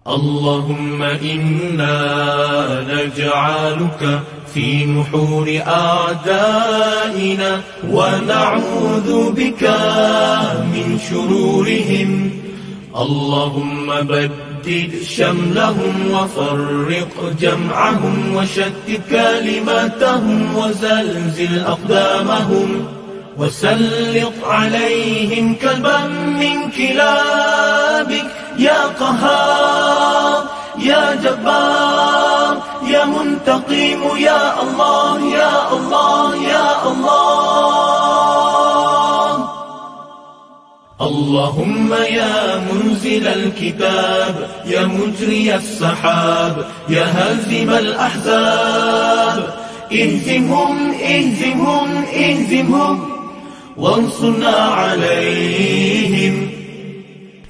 اللهم إنا نجعلك في نحور أعدائنا ونعوذ بك من شرورهم. اللهم بدد شملهم وفرق جمعهم وشتت كلماتهم وزلزل أقدامهم وسلط عليهم كلبا من كلابك يا قهار يا جبار يا منتقم يا الله يا الله يا الله. اللهم يا منزل الكتاب يا مجري السحاب يا هازم الأحزاب اهزمهم اهزمهم اهزمهم وانصرنا عليهم.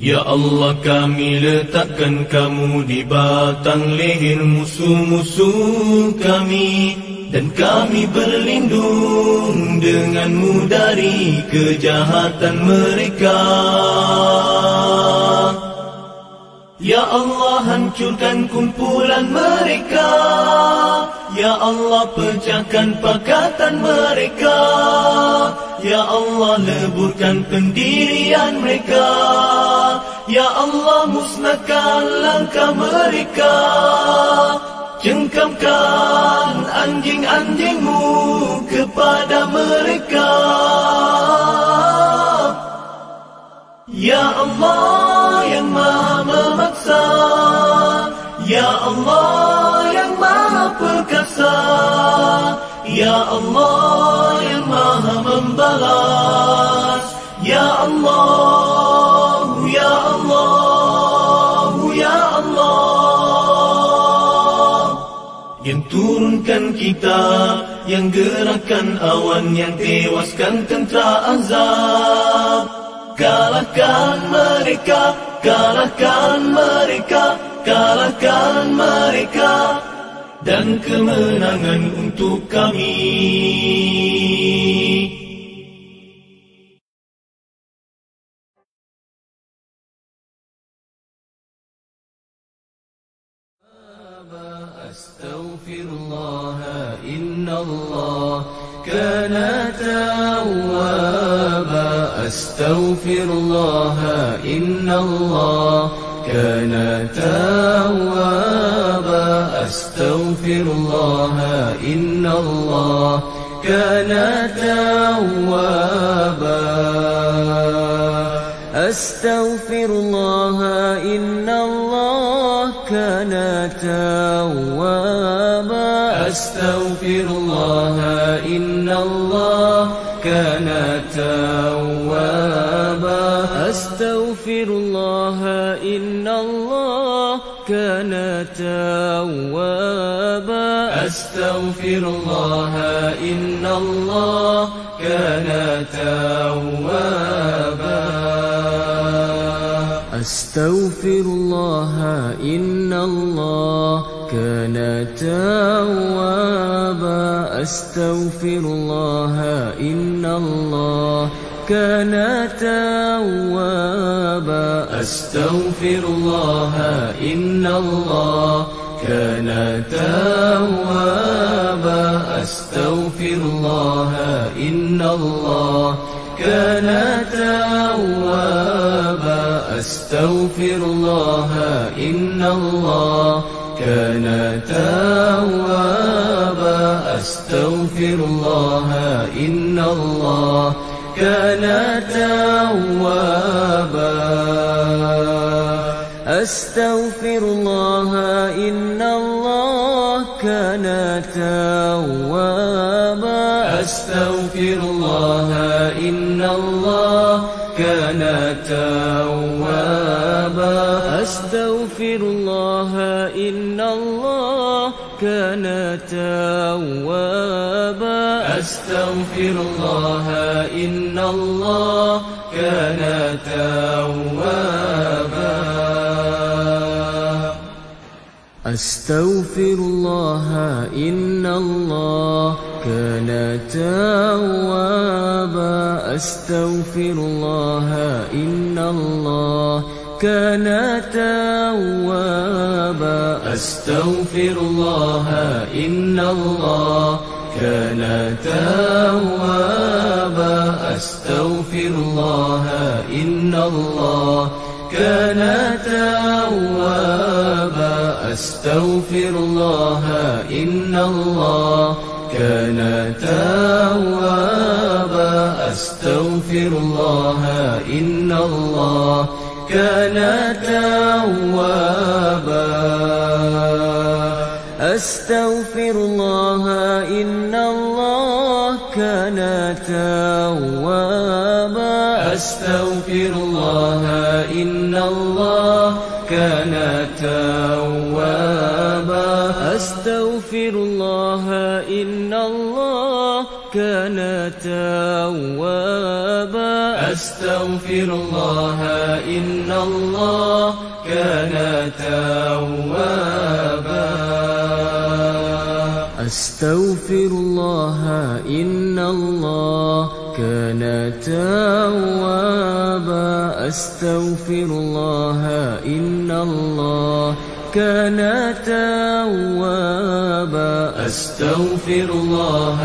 Ya Allah, kami letakkan kamu di batang leher musuh-musuh kami, dan kami berlindung denganmu dari kejahatan mereka. Ya Allah, hancurkan kumpulan mereka. Ya Allah, pecahkan pakatan mereka. Ya Allah, leburkan pendirian mereka. Ya Allah, musnahkan langkah mereka. Cengkamkan anjing-anjingmu kepada mereka. Ya Allah yang maha memaksa, Ya Allah yang maha perkasa, Ya Allah yang maha membalas, Ya Allah, Ya Allah, Ya Allah. Yang turunkan kitab, yang gerakkan awan, yang tewaskan tentera azab. Kalahkan mereka, kalahkan mereka, kalahkan mereka, dan kemenangan untuk kami. Astaghfirullah, innallah kana tawwaba. Astaghfirullah, innallah kana tawwaba. Astaghfirullah, innallah kana tawwaba. Astaghfirullah, innallah kana tawwaba. Astaghfirullah, innallah kana tawwaba. Astaghfirullah, innallah kana tawwaba. Astaghfirullah, innallah kana tawwaba. Astaghfirullah, innallah kana tawwaba. Astaghfirullah, innallah kana tawwaba. Astaghfirullah, innallah kana tawwaba. Astaghfirullah, innallah kana tawwaba. Astaghfirullah, innallah kana tawwaba. Astaghfirullah, innallah kana tawwaba. Astaghfirullah, innallah kana tawwaba. Astaghfirullah, innallah kana tawwaba. Astaghfirullah, innallah kana tawwaba. Astaghfirullah, innallah kana tawwaba. Astaghfirullah, innallah kana tawwaba. Astaghfirullah, innallah كان توابا أستغفر الله إن الله كان توابا أستغفر الله إن الله كان توابا أستغفر الله إن الله كان توابا أستغفر الله إن الله كان توابا أستغفر الله إن الله كان توابا أستغفر الله إن الله كان توابا أستغفر الله إن الله كان توابا أستغفر الله إن الله كان توابا أستغفر الله إن الله كان توابا أستغفر الله إن الله كان توابا أستغفر الله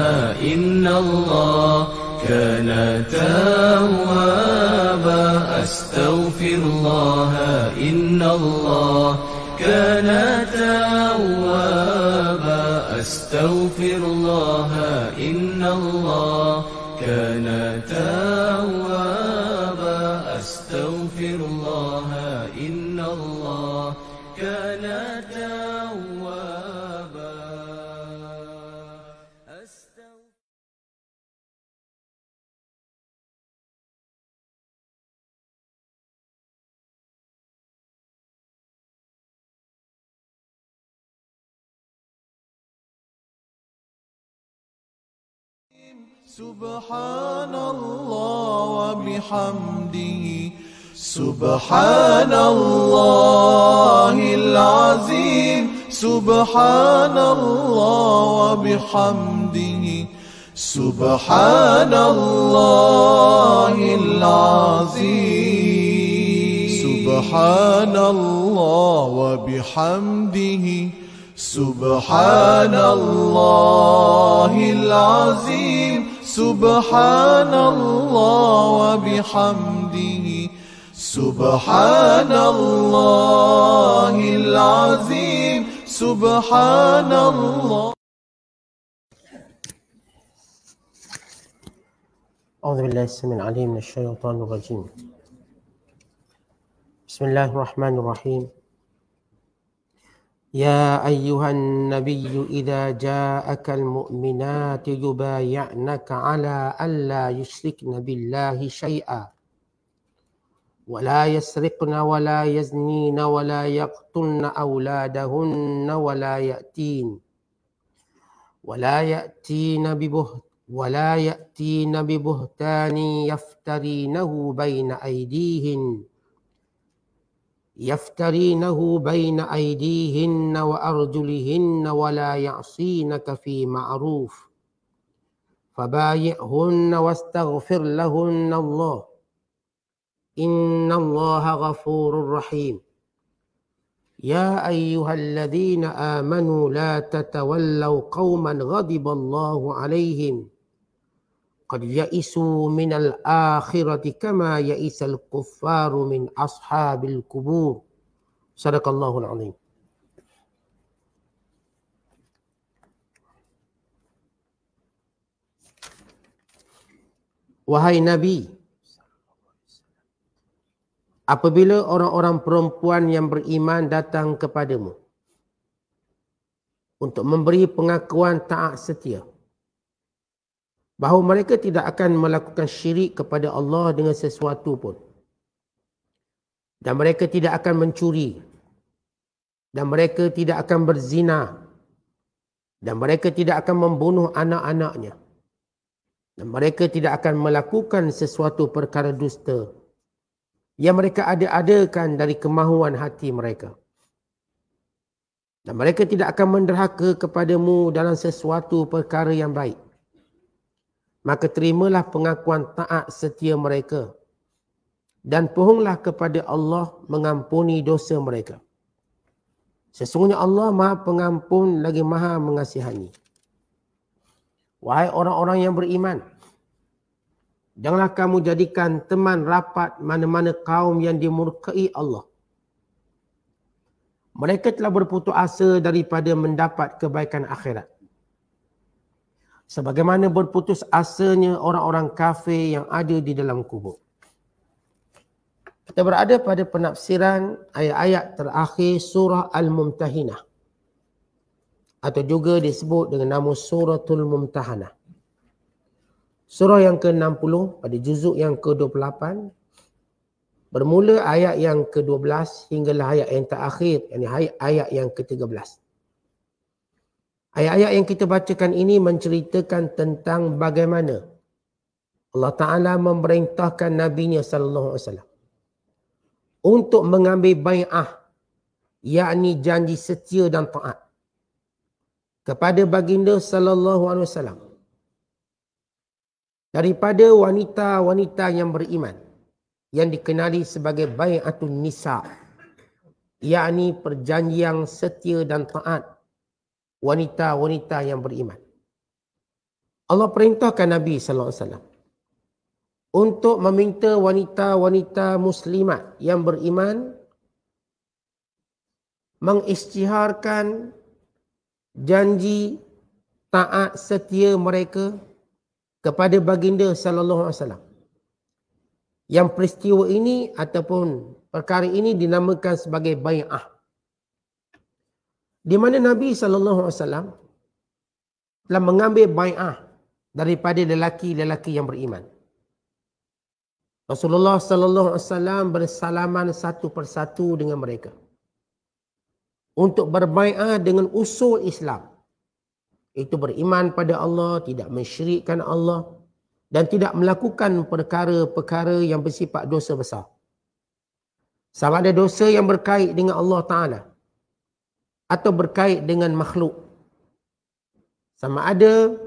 إن الله كان توابا أستغفر الله إن الله كان توابا أستغفر الله إن الله كان توابا أستغفر الله إن الله كان توابا سبحان الله وبحمده سبحان الله العظيم سبحان الله وبحمده سبحان الله العظيم سبحان الله وبحمده سبحان الله العظيم سبحان الله وبحمده سبحان الله العظيم سبحان الله. أعوذ بالله السميع العليم من الشيطان الرجيم. بسم الله الرحمن الرحيم. يا أيها النبي إذا جاءك المؤمنات يبايعنك على ألا يشركن بالله شيئا ولا يسرقن ولا يزنين ولا يقتلن أولادهن ولا يأتين ببهتان يفترينه بين أيديهن وأرجلهن ولا يعصينك في معروف فبايعهن واستغفر لهن الله إن الله غفور رحيم. يا أيها الذين آمنوا لا تتولوا قوما غضب الله عليهم قد يئسوا من الآخرة كما يئس الكفار من أصحاب القبور. صدق الله العظيم. Wahai Nabi, apabila orang-orang perempuan yang beriman datang kepadamu untuk memberi pengakuan taat setia bahawa mereka tidak akan melakukan syirik kepada Allah dengan sesuatu pun, dan mereka tidak akan mencuri, dan mereka tidak akan berzina, dan mereka tidak akan membunuh anak-anaknya, dan mereka tidak akan melakukan sesuatu perkara dusta yang mereka ada-adakan dari kemahuan hati mereka, dan mereka tidak akan menderhaka kepadamu dalam sesuatu perkara yang baik, maka terimalah pengakuan taat setia mereka dan pohonlah kepada Allah mengampuni dosa mereka. Sesungguhnya Allah Maha Pengampun lagi Maha Mengasihani. Wahai orang-orang yang beriman, janganlah kamu jadikan teman rapat mana-mana kaum yang dimurkai Allah. Mereka telah berputus asa daripada mendapat kebaikan akhirat, sebagaimana berputus asanya orang-orang kafir yang ada di dalam kubur. Kita berada pada penafsiran ayat-ayat terakhir surah Al-Mumtahinah, atau juga disebut dengan nama Suratul Mumtahanah. Surah yang ke-60 pada juzuk yang ke-28, bermula ayat yang ke-12 hinggalah ayat yang terakhir, yakni ayat yang ke-13. Ayat-ayat yang kita bacakan ini menceritakan tentang bagaimana Allah Ta'ala memerintahkan Nabi-Nya SAW untuk mengambil bai'ah, yakni janji setia dan taat kepada baginda SAW daripada wanita-wanita yang beriman yang dikenali sebagai bai'atun nisa, yakni perjanjian setia dan taat wanita-wanita yang beriman. Allah perintahkan Nabi SAW untuk meminta wanita-wanita muslimat yang beriman mengisytiharkan janji taat setia mereka kepada baginda sallallahu alaihi wasallam. Yang peristiwa ini ataupun perkara ini dinamakan sebagai bai'ah, di mana Nabi sallallahu alaihi wasallam telah mengambil bai'ah daripada lelaki-lelaki yang beriman. Rasulullah sallallahu alaihi wasallam bersalaman satu persatu dengan mereka untuk berbai'ah dengan usul Islam, itu beriman pada Allah, tidak mensyirikkan Allah dan tidak melakukan perkara-perkara yang bersifat dosa besar. Sama ada dosa yang berkait dengan Allah Ta'ala atau berkait dengan makhluk. Sama ada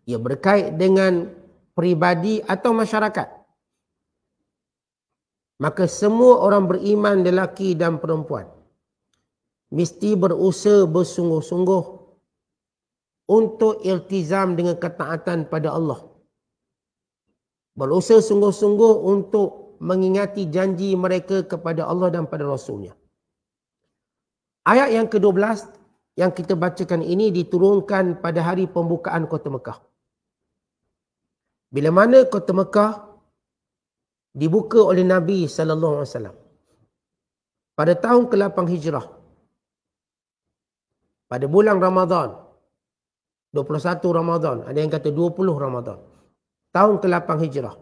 ia berkait dengan peribadi atau masyarakat. Maka semua orang beriman, lelaki dan perempuan, mesti berusaha bersungguh-sungguh untuk iltizam dengan ketaatan pada Allah. Berusaha sungguh-sungguh untuk mengingati janji mereka kepada Allah dan pada Rasulnya. Ayat yang ke-12 yang kita bacakan ini diturunkan pada hari pembukaan kota Mekah. Bila mana kota Mekah dibuka oleh Nabi SAW pada tahun ke-8 Hijrah, pada bulan Ramadan, 21 Ramadan, ada yang kata 20 Ramadan, tahun ke-8 Hijrah.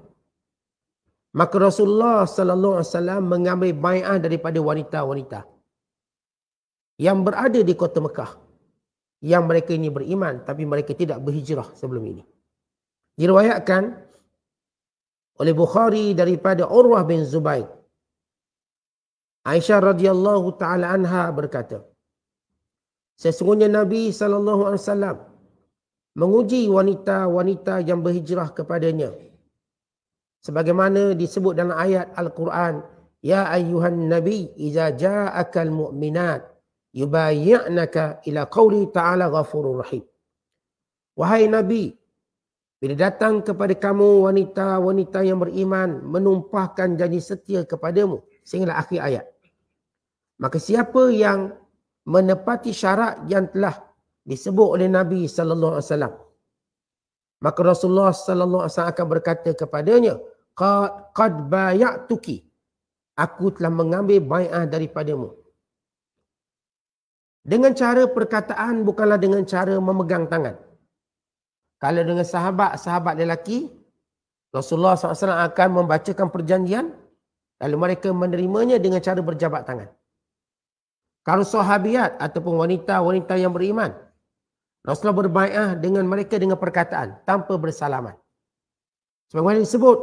Maka Rasulullah SAW mengambil bai'ah daripada wanita-wanita yang berada di kota Mekah, yang mereka ini beriman tapi mereka tidak berhijrah sebelum ini. Diriwayatkan oleh Bukhari daripada Urwah bin Zubair, Aisyah radhiyallahu taala anha berkata, sesungguhnya Nabi SAW menguji wanita-wanita yang berhijrah kepadanya, sebagaimana disebut dalam ayat Al-Quran, ya ayyuhan nabi idza ja'akal mu'minat yubayyi'naka ila qawli ta'ala ghafurur rahim. Wahai Nabi, bila datang kepada kamu wanita-wanita yang beriman menumpahkan janji setia kepadamu, sehinggalah akhir ayat. Maka siapa yang menepati syarat yang telah disebut oleh Nabi sallallahu alaihi wasallam, maka Rasulullah sallallahu alaihi wasallam akan berkata kepadanya, qad bay'tuki, aku telah mengambil bai'ah daripadamu. Dengan cara perkataan, bukanlah dengan cara memegang tangan. Kalau dengan sahabat lelaki, Rasulullah SAW akan membacakan perjanjian, lalu mereka menerimanya dengan cara berjabat tangan. Kalau sahabiat ataupun wanita-wanita yang beriman, Rasulullah berbai'ah dengan mereka dengan perkataan, tanpa bersalaman. Sebagaimana disebut,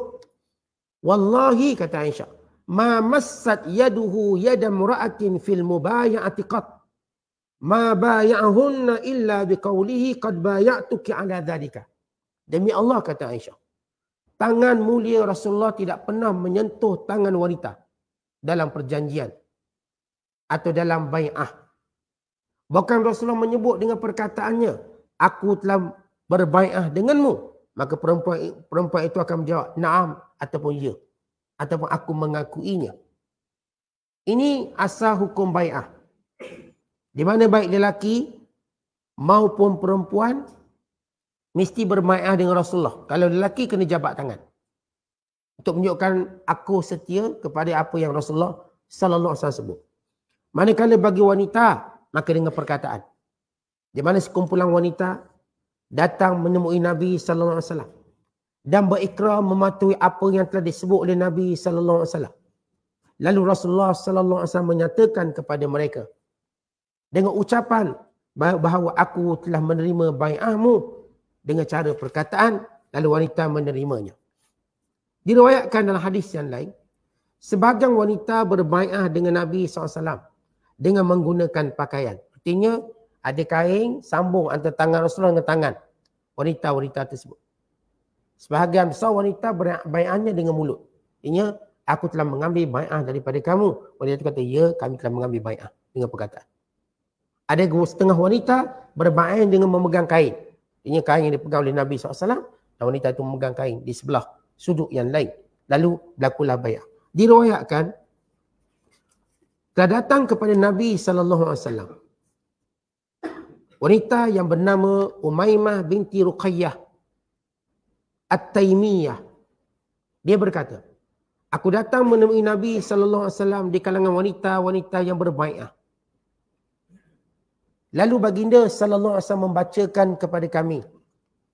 wallahi, kata Aisyah, ma massat yaduhu yada mura'atin fil mubaya'ati qat. Ma baya'ahunna illa biqaulihi qad baya'tuki ala dhalika. Demi Allah, kata Aisyah, tangan mulia Rasulullah tidak pernah menyentuh tangan wanita dalam perjanjian atau dalam bai'ah. Bahkan Rasulullah menyebut dengan perkataannya, aku telah berbai'ah denganmu. Maka perempuan itu akan menjawab, na'am ataupun ya. Ataupun aku mengakuinya. Ini asal hukum bai'ah. Di mana baik lelaki maupun perempuan mesti berbai'ah dengan Rasulullah. Kalau lelaki kena jabat tangan. Untuk menunjukkan aku setia kepada apa yang Rasulullah sallallahu alaihi wasallam sebut. Manakala bagi wanita, maka dengan perkataan. Di mana sekumpulan wanita datang menemui Nabi sallallahu alaihi wasallam dan berikrar mematuhi apa yang telah disebut oleh Nabi sallallahu alaihi wasallam. Lalu Rasulullah sallallahu alaihi wasallam menyatakan kepada mereka dengan ucapan bahawa aku telah menerima bai'ahmu dengan cara perkataan, lalu wanita menerimanya. Diriwayatkan dalam hadis yang lain, sebahagian wanita berbai'ah dengan Nabi SAW dengan menggunakan pakaian. Artinya ada kain sambung antara tangan Rasulullah dengan tangan wanita-wanita tersebut. Sebahagian besar wanita berbai'ahnya dengan mulut. Artinya aku telah mengambil bai'ah daripada kamu. Wanita itu kata, ya, kami telah mengambil bai'ah dengan perkataan. Ada setengah wanita berbai'ah dengan memegang kain. Artinya kain yang dipegang oleh Nabi SAW dan wanita itu memegang kain di sebelah sudut yang lain. Lalu berlakulah bai'ah. Diriwayatkan telah datang kepada Nabi SAW wanita yang bernama Umaymah binti Ruqayyah At-Taimiyah. Dia berkata, aku datang menemui Nabi SAW di kalangan wanita-wanita yang berbai'ah. Lalu baginda SAW membacakan kepada kami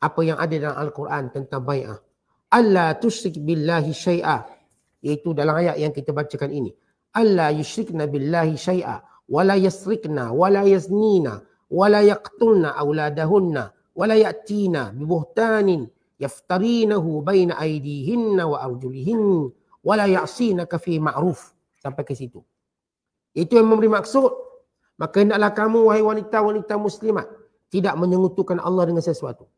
apa yang ada dalam Al-Quran tentang bai'ah. Allah tusyrik billahi syai'a. Iaitu dalam ayat yang kita bacakan ini. Allah yusyrikna billahi syai'a. Wala yasrikna, wala yaznina, wala yaqtulna awladahunna, wala ya'tina bibuhtanin yaftarinahu baina aydihinna wa arjulihin, wala ya'sinaka fi ma'ruf. Sampai ke situ. Itu yang memberi maksud. Maka hendaklah kamu, wahai wanita-wanita muslimat, tidak menyekutukan Allah dengan sesuatu.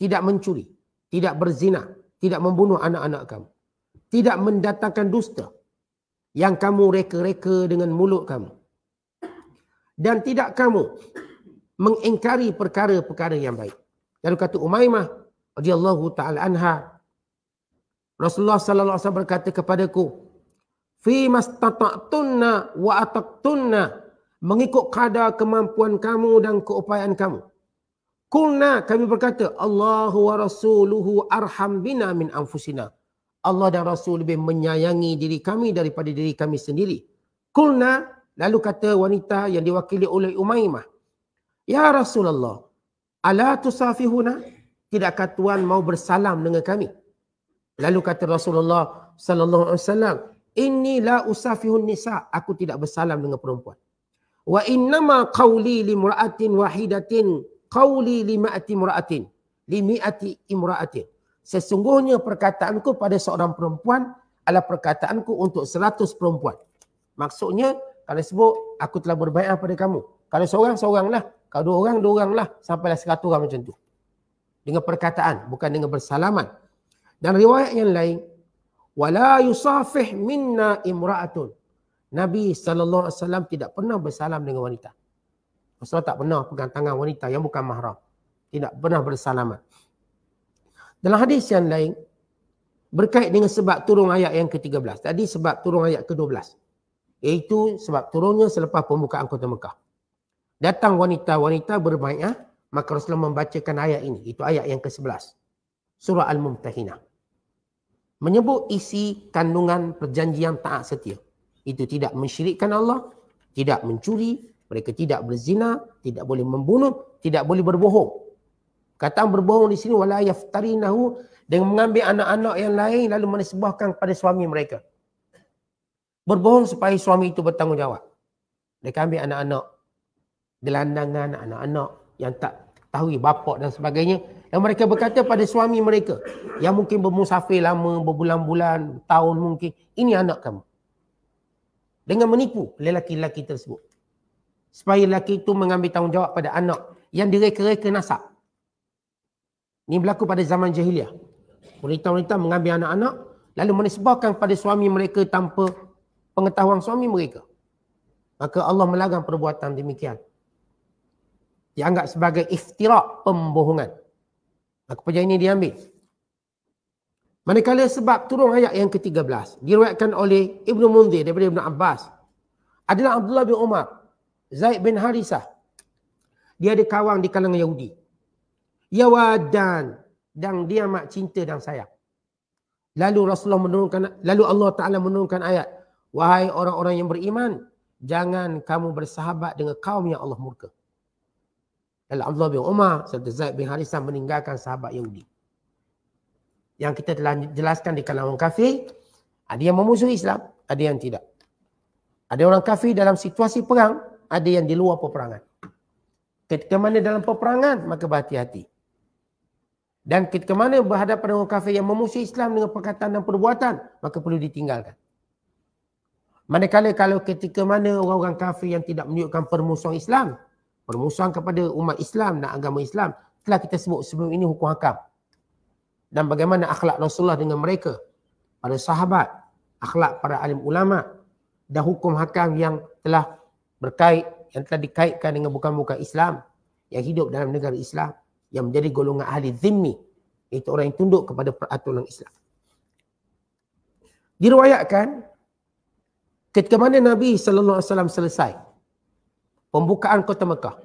Tidak mencuri, tidak berzina, tidak membunuh anak-anak kamu. Tidak mendatangkan dusta yang kamu reka-reka dengan mulut kamu. Dan tidak kamu mengingkari perkara-perkara yang baik. Lalu kata Umaymah radhiyallahu taala anha, Rasulullah sallallahu alaihi wasallam berkata kepadaku, fi mastata'tunna wa ataqtunna, mengikut kadar kemampuan kamu dan keupayaan kamu. Kulna, kami berkata, Allahu wa rasuluhu arham bina min anfusina. Allah dan Rasul lebih menyayangi diri kami daripada diri kami sendiri. Kulna, lalu kata wanita yang diwakili oleh Umaymah, ya Rasulullah, ala tusafihuna? Tidakkah Tuhan mau bersalam dengan kami? Lalu kata Rasulullah sallallahu alaihi wasallam, inni la usafihun nisa, aku tidak bersalam dengan perempuan. Wa innama qawli limra'atin wahidatin qawli lima'ati imra'atin limi'ati imra'atin. Sesungguhnya perkataanku pada seorang perempuan adalah perkataanku untuk 100 perempuan. Maksudnya kalau sebut aku telah berbai'ah pada kamu. Kalau seorang, seoranglah. Kalau dua orang lah. Sampailah 100 orang macam tu. Dengan perkataan, bukan dengan bersalaman. Dan riwayat yang lain, wala yusafih minna imra'atun. Nabi SAW tidak pernah bersalam dengan wanita. Rasulullah tak pernah pegang tangan wanita yang bukan mahram. Tidak pernah bersalaman. Dalam hadis yang lain, berkait dengan sebab turun ayat yang ke-13. Tadi sebab turun ayat ke-12. Iaitu sebab turunnya selepas pembukaan kota Mekah. Datang wanita-wanita berbai'ah, maka Rasulullah membacakan ayat ini. Itu ayat yang ke-11. Surah Al-Mumtahinah. Menyebut isi kandungan perjanjian taat setia. Itu tidak mensyirikkan Allah, tidak mencuri, mereka tidak berzina, tidak boleh membunuh, tidak boleh berbohong. Kataan berbohong di sini, wala yaftarinahu, dengan mengambil anak-anak yang lain lalu menisbahkan kepada suami mereka. Berbohong supaya suami itu bertanggungjawab. Mereka ambil anak-anak gelandangan, anak-anak yang tak tahu bapak dan sebagainya. Yang mereka berkata pada suami mereka, yang mungkin bermusafir lama, berbulan-bulan, tahun mungkin, ini anak kamu. Dengan menipu lelaki-lelaki tersebut. Supaya lelaki itu mengambil tanggungjawab pada anak yang direka-reka nasab. Ini berlaku pada zaman jahiliah. Wanita-wanita mengambil anak-anak lalu menisbahkan pada suami mereka tanpa pengetahuan suami mereka. Maka Allah melarang perbuatan demikian. Dianggap sebagai iftirak, pembohongan. Maka perjanjian ini diambil. Manakala sebab turun ayat yang ke-13 diriwayatkan oleh Ibnu Munzir daripada Ibnu Abbas, adalah Abdullah bin Umar, Zaid bin Harisah. Dia ada kawan di kalangan Yahudi. Yawadan, dan dia amat cinta dan sayang. Lalu Allah Ta'ala menurunkan ayat, wahai orang-orang yang beriman, jangan kamu bersahabat dengan kaum yang Allah murka. Lalu Abdullah bin Umar serta Zaid bin Harisah meninggalkan sahabat Yahudi. Yang kita telah jelaskan di kalangan kafir, ada yang memusuhi Islam, ada yang tidak. Ada orang kafir dalam situasi perang, ada yang di luar peperangan. Ketika mana dalam peperangan, maka berhati-hati. Dan ketika mana berhadapan dengan orang kafir yang memusuhi Islam dengan perkataan dan perbuatan, maka perlu ditinggalkan. Manakala kalau ketika mana orang-orang kafir yang tidak menunjukkan permusuhan Islam, permusuhan kepada umat Islam dan agama Islam, telah kita sebut sebelum ini hukum hakam. Dan bagaimana akhlak Rasulullah dengan mereka, para sahabat, akhlak para alim ulama, dan hukum hakam yang telah berkait, yang telah dikaitkan dengan bukan-bukan Islam, yang hidup dalam negara Islam, yang menjadi golongan ahli zimmi, iaitu orang yang tunduk kepada peraturan Islam. Diriwayatkan, ketika mana Nabi SAW selesai pembukaan kota Mekah,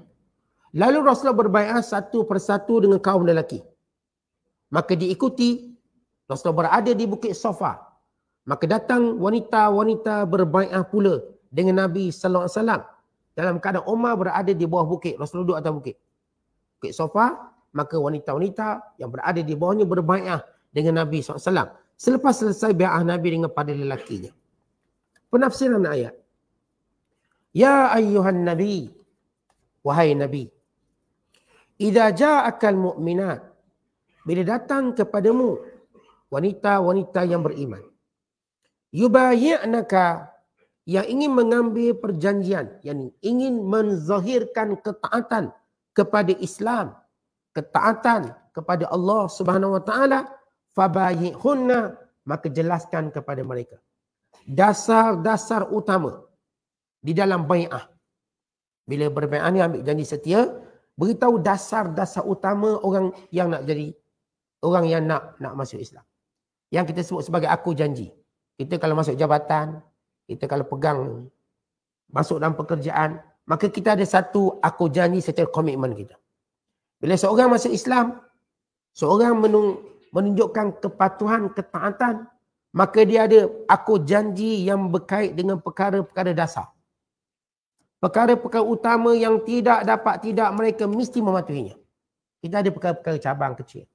lalu Rasulullah berbaiat satu persatu dengan kaum lelaki. Maka diikuti, Rasulullah berada di Bukit Safa. Maka datang wanita-wanita berbaiat pula dengan Nabi SAW. Dalam keadaan Umar berada di bawah bukit, Rasulullah duduk atas bukit. Bukit Safa, maka wanita-wanita yang berada di bawahnya berbaiat dengan Nabi SAW. Selepas selesai baiat Nabi dengan pada lelakinya. Penafsiran ayat. Ya ayyuhan Nabi, wahai Nabi, idza ja'akal mu'minat, bila datang kepadamu wanita-wanita yang beriman, yubayyi'naka, yang ingin mengambil perjanjian, yang ingin menzahirkan ketaatan kepada Islam, ketaatan kepada Allah Subhanahu wa taala, fabayyi'hunna, maka jelaskan kepada mereka dasar-dasar utama di dalam bai'ah. Bila berbai'ah ni ambil janji setia, beritahu dasar-dasar utama orang yang nak jadi, orang yang nak masuk Islam. Yang kita sebut sebagai aku janji. Kita kalau masuk jabatan, kita kalau pegang, masuk dalam pekerjaan, maka kita ada satu aku janji secara komitmen kita. Bila seorang masuk Islam, seorang menunjukkan kepatuhan, ketaatan, maka dia ada aku janji yang berkait dengan perkara-perkara dasar. Perkara-perkara utama yang tidak mereka mesti mematuhinya. Kita ada perkara-perkara cabang kecil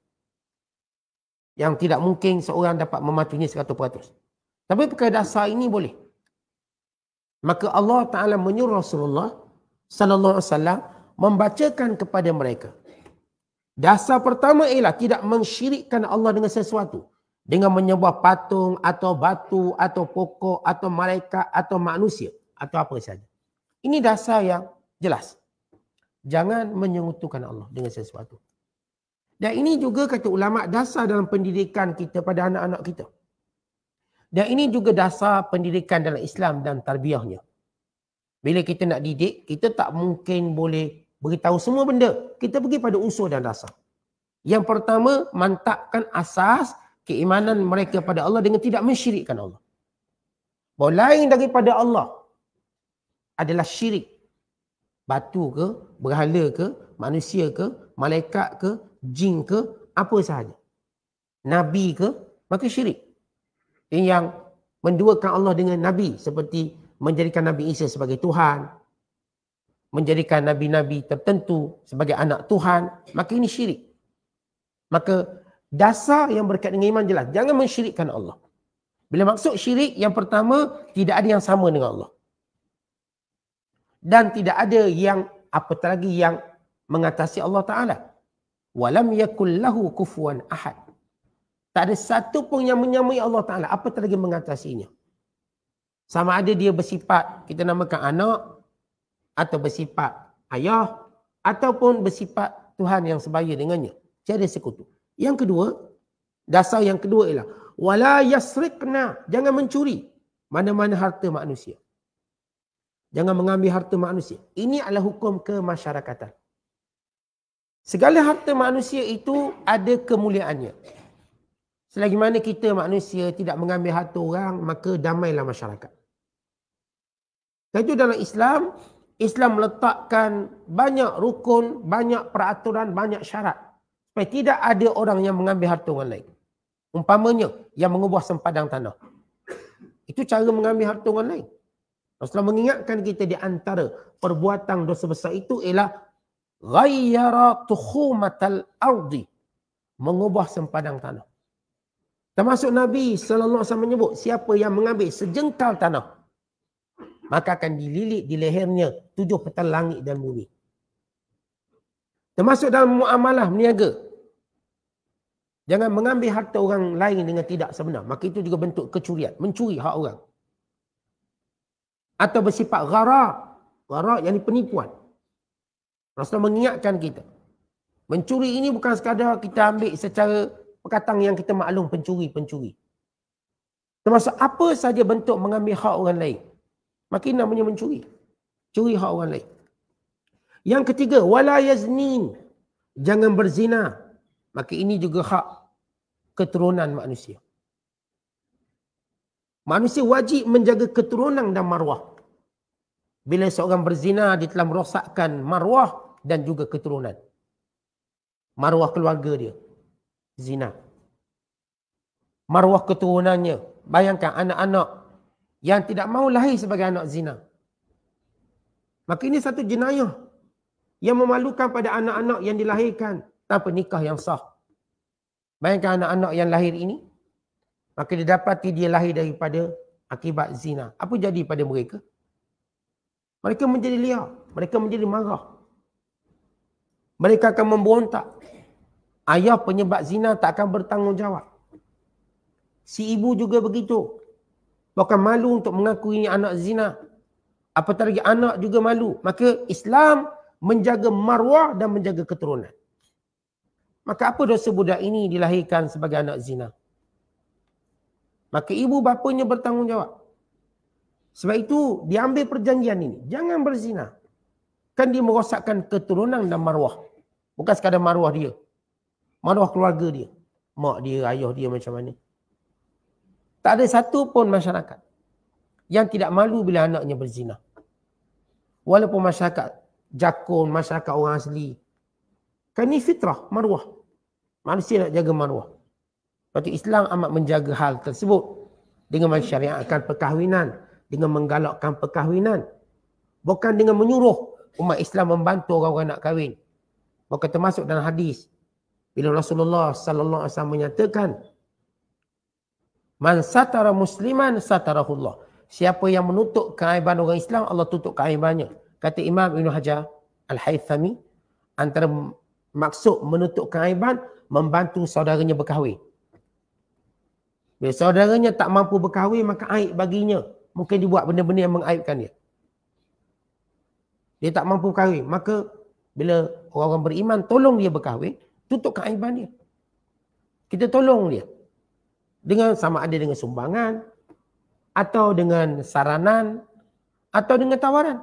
yang tidak mungkin seorang dapat mematuhinya 100%. Tapi perkara dasar ini boleh. Maka Allah Ta'ala menyuruh Rasulullah Sallallahu Alaihi Wasallam membacakan kepada mereka. Dasar pertama ialah tidak mensyirikkan Allah dengan sesuatu. Dengan menyembah patung atau batu atau pokok atau malaikat atau manusia atau apa saja. Ini dasar yang jelas. Jangan menyekutukan Allah dengan sesuatu. Dan ini juga kata ulama dasar dalam pendidikan kita pada anak-anak kita. Dan ini juga dasar pendidikan dalam Islam dan tarbiyahnya. Bila kita nak didik, kita tak mungkin boleh beritahu semua benda. Kita pergi pada unsur dan dasar. Yang pertama, mantapkan asas keimanan mereka pada Allah dengan tidak mensyirikkan Allah. Bahawa lain daripada Allah adalah syirik. Batu ke, berhala ke, manusia ke, malaikat ke, jin ke, apa sahaja. Nabi ke, maka syirik. Yang menduakan Allah dengan Nabi, seperti menjadikan Nabi Isa sebagai Tuhan, menjadikan Nabi-Nabi tertentu sebagai anak Tuhan, maka ini syirik. Maka dasar yang berkait dengan iman jelas, jangan mensyirikkan Allah. Bila maksud syirik, yang pertama, tidak ada yang sama dengan Allah. Dan tidak ada yang, apatah lagi yang mengatasi Allah Ta'ala. Walam yakul lahu kufuwan ahad. Tak ada satu pun yang menyamai Allah Ta'ala. Apatah lagi mengatasinya. Sama ada dia bersifat, kita namakan anak, atau bersifat ayah, ataupun bersifat Tuhan yang sebaya dengannya. Tiada sekutu. Yang kedua, Dasar yang kedua ialah wala yasriqna, jangan mencuri mana-mana harta manusia. Jangan mengambil harta manusia. Ini adalah hukum kemasyarakatan. Segala harta manusia itu ada kemuliaannya. Selagi mana kita manusia tidak mengambil harta orang, maka damailah masyarakat. Jadi dalam Islam, Islam meletakkan banyak rukun, banyak peraturan, banyak syarat. Supaya tidak ada orang yang mengambil harta orang lain. Umpamanya, yang mengubah sempadan tanah. Itu cara mengambil harta orang lain. Rasulullah mengingatkan kita di antara perbuatan dosa besar itu ialah ghayyara tukhumatal ardi, mengubah sempadan tanah. Termasuk Nabi SAW menyebut, siapa yang mengambil sejengkal tanah, maka akan dililit di lehernya 7 petal langit dan bumi. Termasuk dalam muamalah berniaga, jangan mengambil harta orang lain dengan tidak sebenar. Maka itu juga bentuk kecurian, mencuri hak orang. Atau bersifat gharar. Gharar yang penipuan. Rasulullah mengingatkan kita. Mencuri ini bukan sekadar kita ambil secara perkataan yang kita maklum pencuri-pencuri. Termasuk apa saja bentuk mengambil hak orang lain. Maka ini namanya mencuri. Curi hak orang lain. Yang ketiga, wala yaznin. Jangan berzina. Maka ini juga hak keturunan manusia. Manusia wajib menjaga keturunan dan maruah. Bila seorang berzina, dia telah merosakkan maruah dan juga keturunan. Maruah keluarga dia. Zina. Maruah keturunannya. Bayangkan anak-anak yang tidak mahu lahir sebagai anak zina. Maka ini satu jenayah yang memalukan pada anak-anak yang dilahirkan tanpa nikah yang sah. Bayangkan anak-anak yang lahir ini, maka dia dapati dia lahir daripada akibat zina. Apa jadi pada mereka? Mereka menjadi liar. Mereka menjadi marah. Mereka akan memberontak. Ayah penyebab zina tak akan bertanggungjawab. Si ibu juga begitu. Bahkan malu untuk mengakui anak zina. Apatah lagi anak juga malu. Maka Islam menjaga maruah dan menjaga keturunan. Maka apa dosa budak ini dilahirkan sebagai anak zina? Maka ibu bapanya bertanggungjawab. Sebab itu diambil perjanjian ini. Jangan berzina. Kan dia merosakkan keturunan dan maruah. Bukan sekadar maruah dia. Maruah keluarga dia. Mak dia, ayah dia macam mana. Tak ada satu pun masyarakat yang tidak malu bila anaknya berzina. Walaupun masyarakat jakun, masyarakat orang asli. Kan ini fitrah, maruah. Manusia nak jaga maruah. Lepas itu Islam amat menjaga hal tersebut. Dengan mensyariatkan perkahwinan. Dengan menggalakkan perkahwinan. Bukan dengan menyuruh umat Islam membantu orang-orang nak kahwin. Maka termasuk dalam hadis. Bila Rasulullah SAW menyatakan. Man satara musliman satarahullah. Siapa yang menutup keaiban orang Islam, Allah tutup keaibannya. Kata Imam Ibn Hajar Al-Haythami, antara maksud menutup keaiban, membantu saudaranya berkahwin. Bila saudaranya tak mampu berkahwin, maka aib baginya. Mungkin dibuat benda-benda yang mengaibkan dia. Dia tak mampu berkahwin. Maka bila orang-orang beriman tolong dia berkahwin, tutup keaiban dia. Kita tolong dia. Dengan sama ada dengan sumbangan, atau dengan saranan, atau dengan tawaran.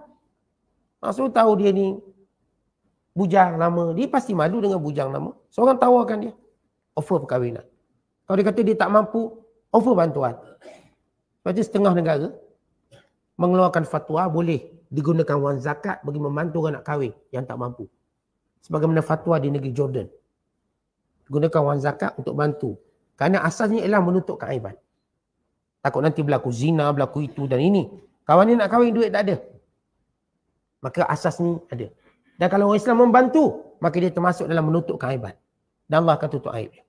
Maksud tahu dia ni bujang lama, dia pasti malu dengan bujang lama. Seorang tawarkan dia, offer perkahwinan. Kalau dia kata dia tak mampu, offer bantuan. Lepas itu setengah negara mengeluarkan fatwa boleh digunakan wang zakat bagi membantu orang nak kahwin yang tak mampu. Sebagaimana fatwa di negeri Jordan. Gunakan wang zakat untuk bantu. Kerana asasnya ialah menutup keaiban. Takut nanti berlaku zina, berlaku itu dan ini. Kawan ni nak kahwin, duit tak ada. Maka asas ni ada. Dan kalau orang Islam membantu, maka dia termasuk dalam menutup keaiban. Dan Allah akan tutup aib dia.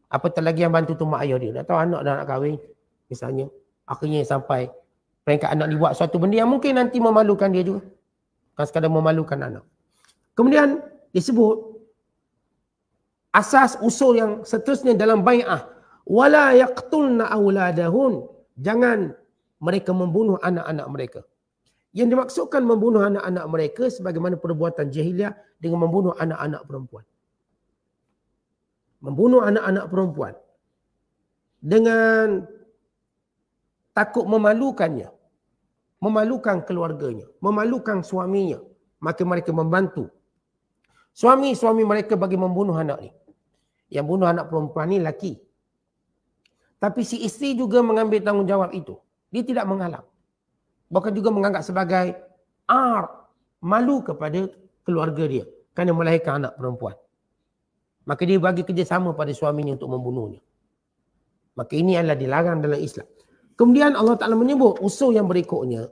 Apatah lagi yang bantu tu mak ayah dia. Dah tahu anak dah nak kahwin. Misalnya, akhirnya sampai peringkat anak dibuat suatu benda yang mungkin nanti memalukan dia juga. Bukan sekadar memalukan anak. Kemudian disebut asas usul yang seterusnya dalam bai'ah. Wala yaqtulna auladahun. Jangan mereka membunuh anak-anak mereka. Yang dimaksudkan membunuh anak-anak mereka sebagaimana perbuatan jahiliah dengan membunuh anak-anak perempuan. membunuh anak-anak perempuan dengan takut memalukannya, memalukan keluarganya, memalukan suaminya, maka mereka membantu suami-suami mereka bagi membunuh anak ni. Yang bunuh anak perempuan ni laki. Tapi si isteri juga mengambil tanggungjawab itu. Dia tidak menghalang. Bahkan juga menganggap sebagai malu kepada keluarga dia kerana melahirkan anak perempuan. Maka dia bagi kerjasama pada suaminya untuk membunuhnya. Maka ini adalah dilarang dalam Islam. Kemudian Allah Ta'ala menyebut usul yang berikutnya.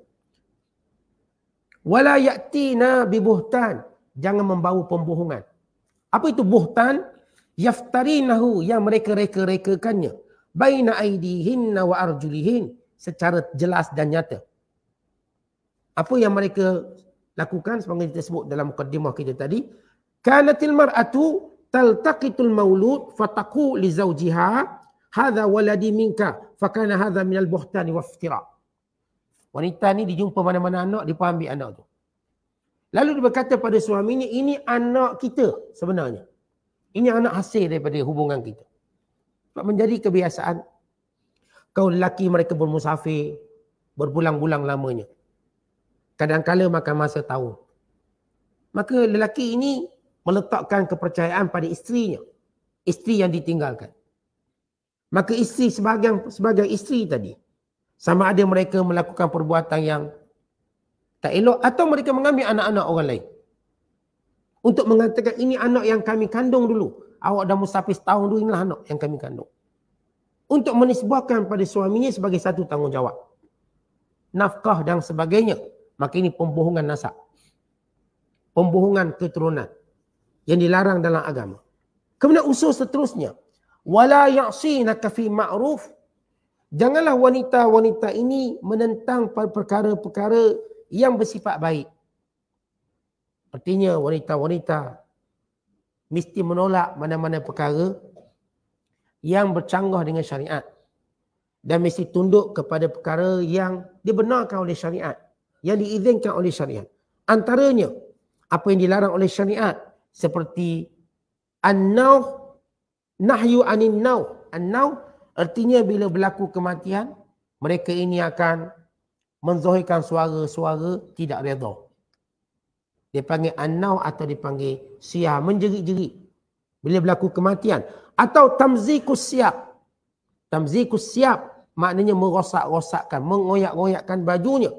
Wala ya'tina bibuhtan. Jangan membawa pembohongan. Apa itu buhtan? Yaftarinahu, yang mereka reka-rekakannya. Baina aidihinna wa arjulihin. Secara jelas dan nyata. Apa yang mereka lakukan seperti kita sebut dalam mukaddimah kita tadi. Kanatil mar'atu taltaqitul maulud fataku li zawjiha hadha waladi minka fakana hadha minal buhtani waftira. Wanita ni dijumpa mana-mana anak, dia ambil anak tu. Lalu dia berkata pada suaminya, ini anak kita sebenarnya. Ini anak hasil daripada hubungan kita. Sebab menjadi kebiasaan kaum lelaki mereka bermusafir berbulan-bulan lamanya. Kadang-kala makan masa tahun. Maka lelaki ini meletakkan kepercayaan pada isterinya. Isteri yang ditinggalkan. Maka isteri sebagai isteri tadi, sama ada mereka melakukan perbuatan yang tak elok atau mereka mengambil anak-anak orang lain. Untuk mengatakan ini anak yang kami kandung dulu. Awak dah musafir setahun dulu, inilah anak yang kami kandung. Untuk menisbahkan pada suaminya sebagai satu tanggungjawab. Nafkah dan sebagainya. Maka ini pembohongan nasab. Pembohongan keturunan. Yang dilarang dalam agama. Kemudian usul seterusnya. Wala ya'sinaka fi ma'ruf. Janganlah wanita-wanita ini menentang perkara-perkara yang bersifat baik. Artinya wanita-wanita mesti menolak mana-mana perkara yang bercanggah dengan syariat. Dan mesti tunduk kepada perkara yang dibenarkan oleh syariat. Yang diizinkan oleh syariat. Antaranya, apa yang dilarang oleh syariat. Seperti an-naw, nahyu anin naw. An-naw artinya bila berlaku kematian, mereka ini akan menzahirkan suara-suara tidak redha. Dia panggil an-naw atau dipanggil siah, menjerit-jerit bila berlaku kematian. Atau tamzikus siap. Tamzikus siap maknanya merosak-rosakkan, mengoyak-ngoyakkan bajunya.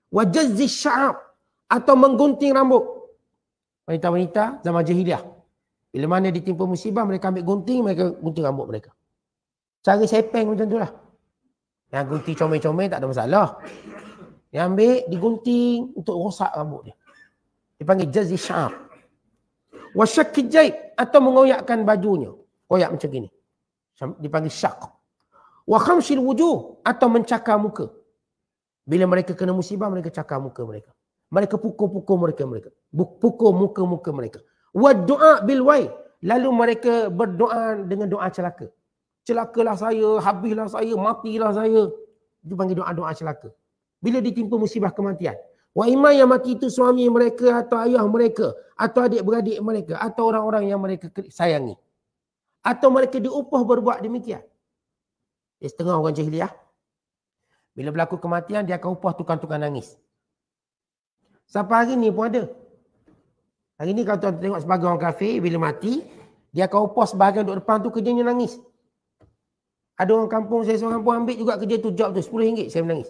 Wajazzi sya'ab atau menggunting rambut. Wanita-wanita zaman jahiliah. Bila mana ditimpa musibah, mereka ambil gunting, mereka gunting rambut mereka. Cara sepeng macam tu lah. Yang gunting comel-comel tak ada masalah. Yang ambil, digunting untuk rosak rambut dia. Dipanggil jazzi sya'ab. Wasyakki jaib atau mengoyakkan bajunya. Koyak macam gini. Dipanggil syak. Wa khamsil wujuh atau mencakar muka. Bila mereka kena musibah, mereka cakar muka mereka. Mereka pukul-pukul mereka. Pukul muka-muka mereka. Wa du'a bil wai. Lalu mereka berdoa dengan doa celaka. Celakalah saya, habislah saya, matilah saya. Itu panggil doa-doa celaka. Bila ditimpa musibah kematian. Wa imma yang mati itu suami mereka atau ayah mereka. Atau adik-beradik mereka. Atau orang-orang yang mereka sayangi. Atau mereka diupah berbuat demikian. Setengah orang jahiliah. Bila berlaku kematian, dia akan upah tukang-tukang nangis. Sampai hari ni pun ada. Hari ni kalau tuan tengok sebagai orang kafir, bila mati, dia akan upah sebahagian duduk depan tu kerjanya nangis. Ada orang kampung saya seorang pun ambil juga kerja tu, job tu, RM10 saya menangis.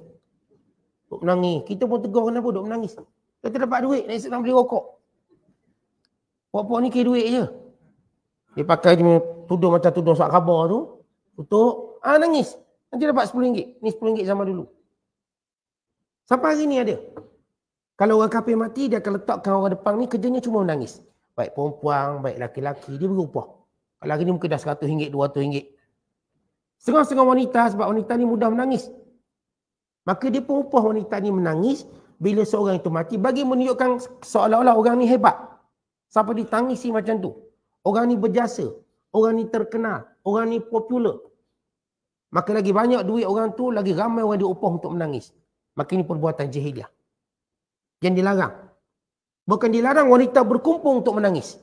Duduk menangis. Kita pun tegur kenapa duduk menangis. Kita dapat duit, nak beli rokok. Pok-pok ni kira duit je. Dia pakai tudung macam tudung surat khabar tu. Tutup, nangis. Nanti dapat RM10. Ni RM10 zaman dulu. Sampai hari ni ada. Kalau orang kafir mati, dia akan letakkan orang depan ni kerjanya cuma menangis. Baik perempuan, baik laki-laki, dia beri upah. Kalau hari ni mungkin dah RM100, RM200. Setengah-setengah wanita, sebab wanita ni mudah menangis. Maka dia pun upah wanita ni menangis bila seorang itu mati bagi menunjukkan seolah-olah orang ni hebat. Sampai ditangisi macam tu. Orang ni berjasa. Orang ni terkenal. Orang ni popular. Maka lagi banyak duit orang tu, lagi ramai orang diupah untuk menangis. Maka ini perbuatan jahiliah. Yang dilarang. Bukan dilarang wanita berkumpul untuk menangis.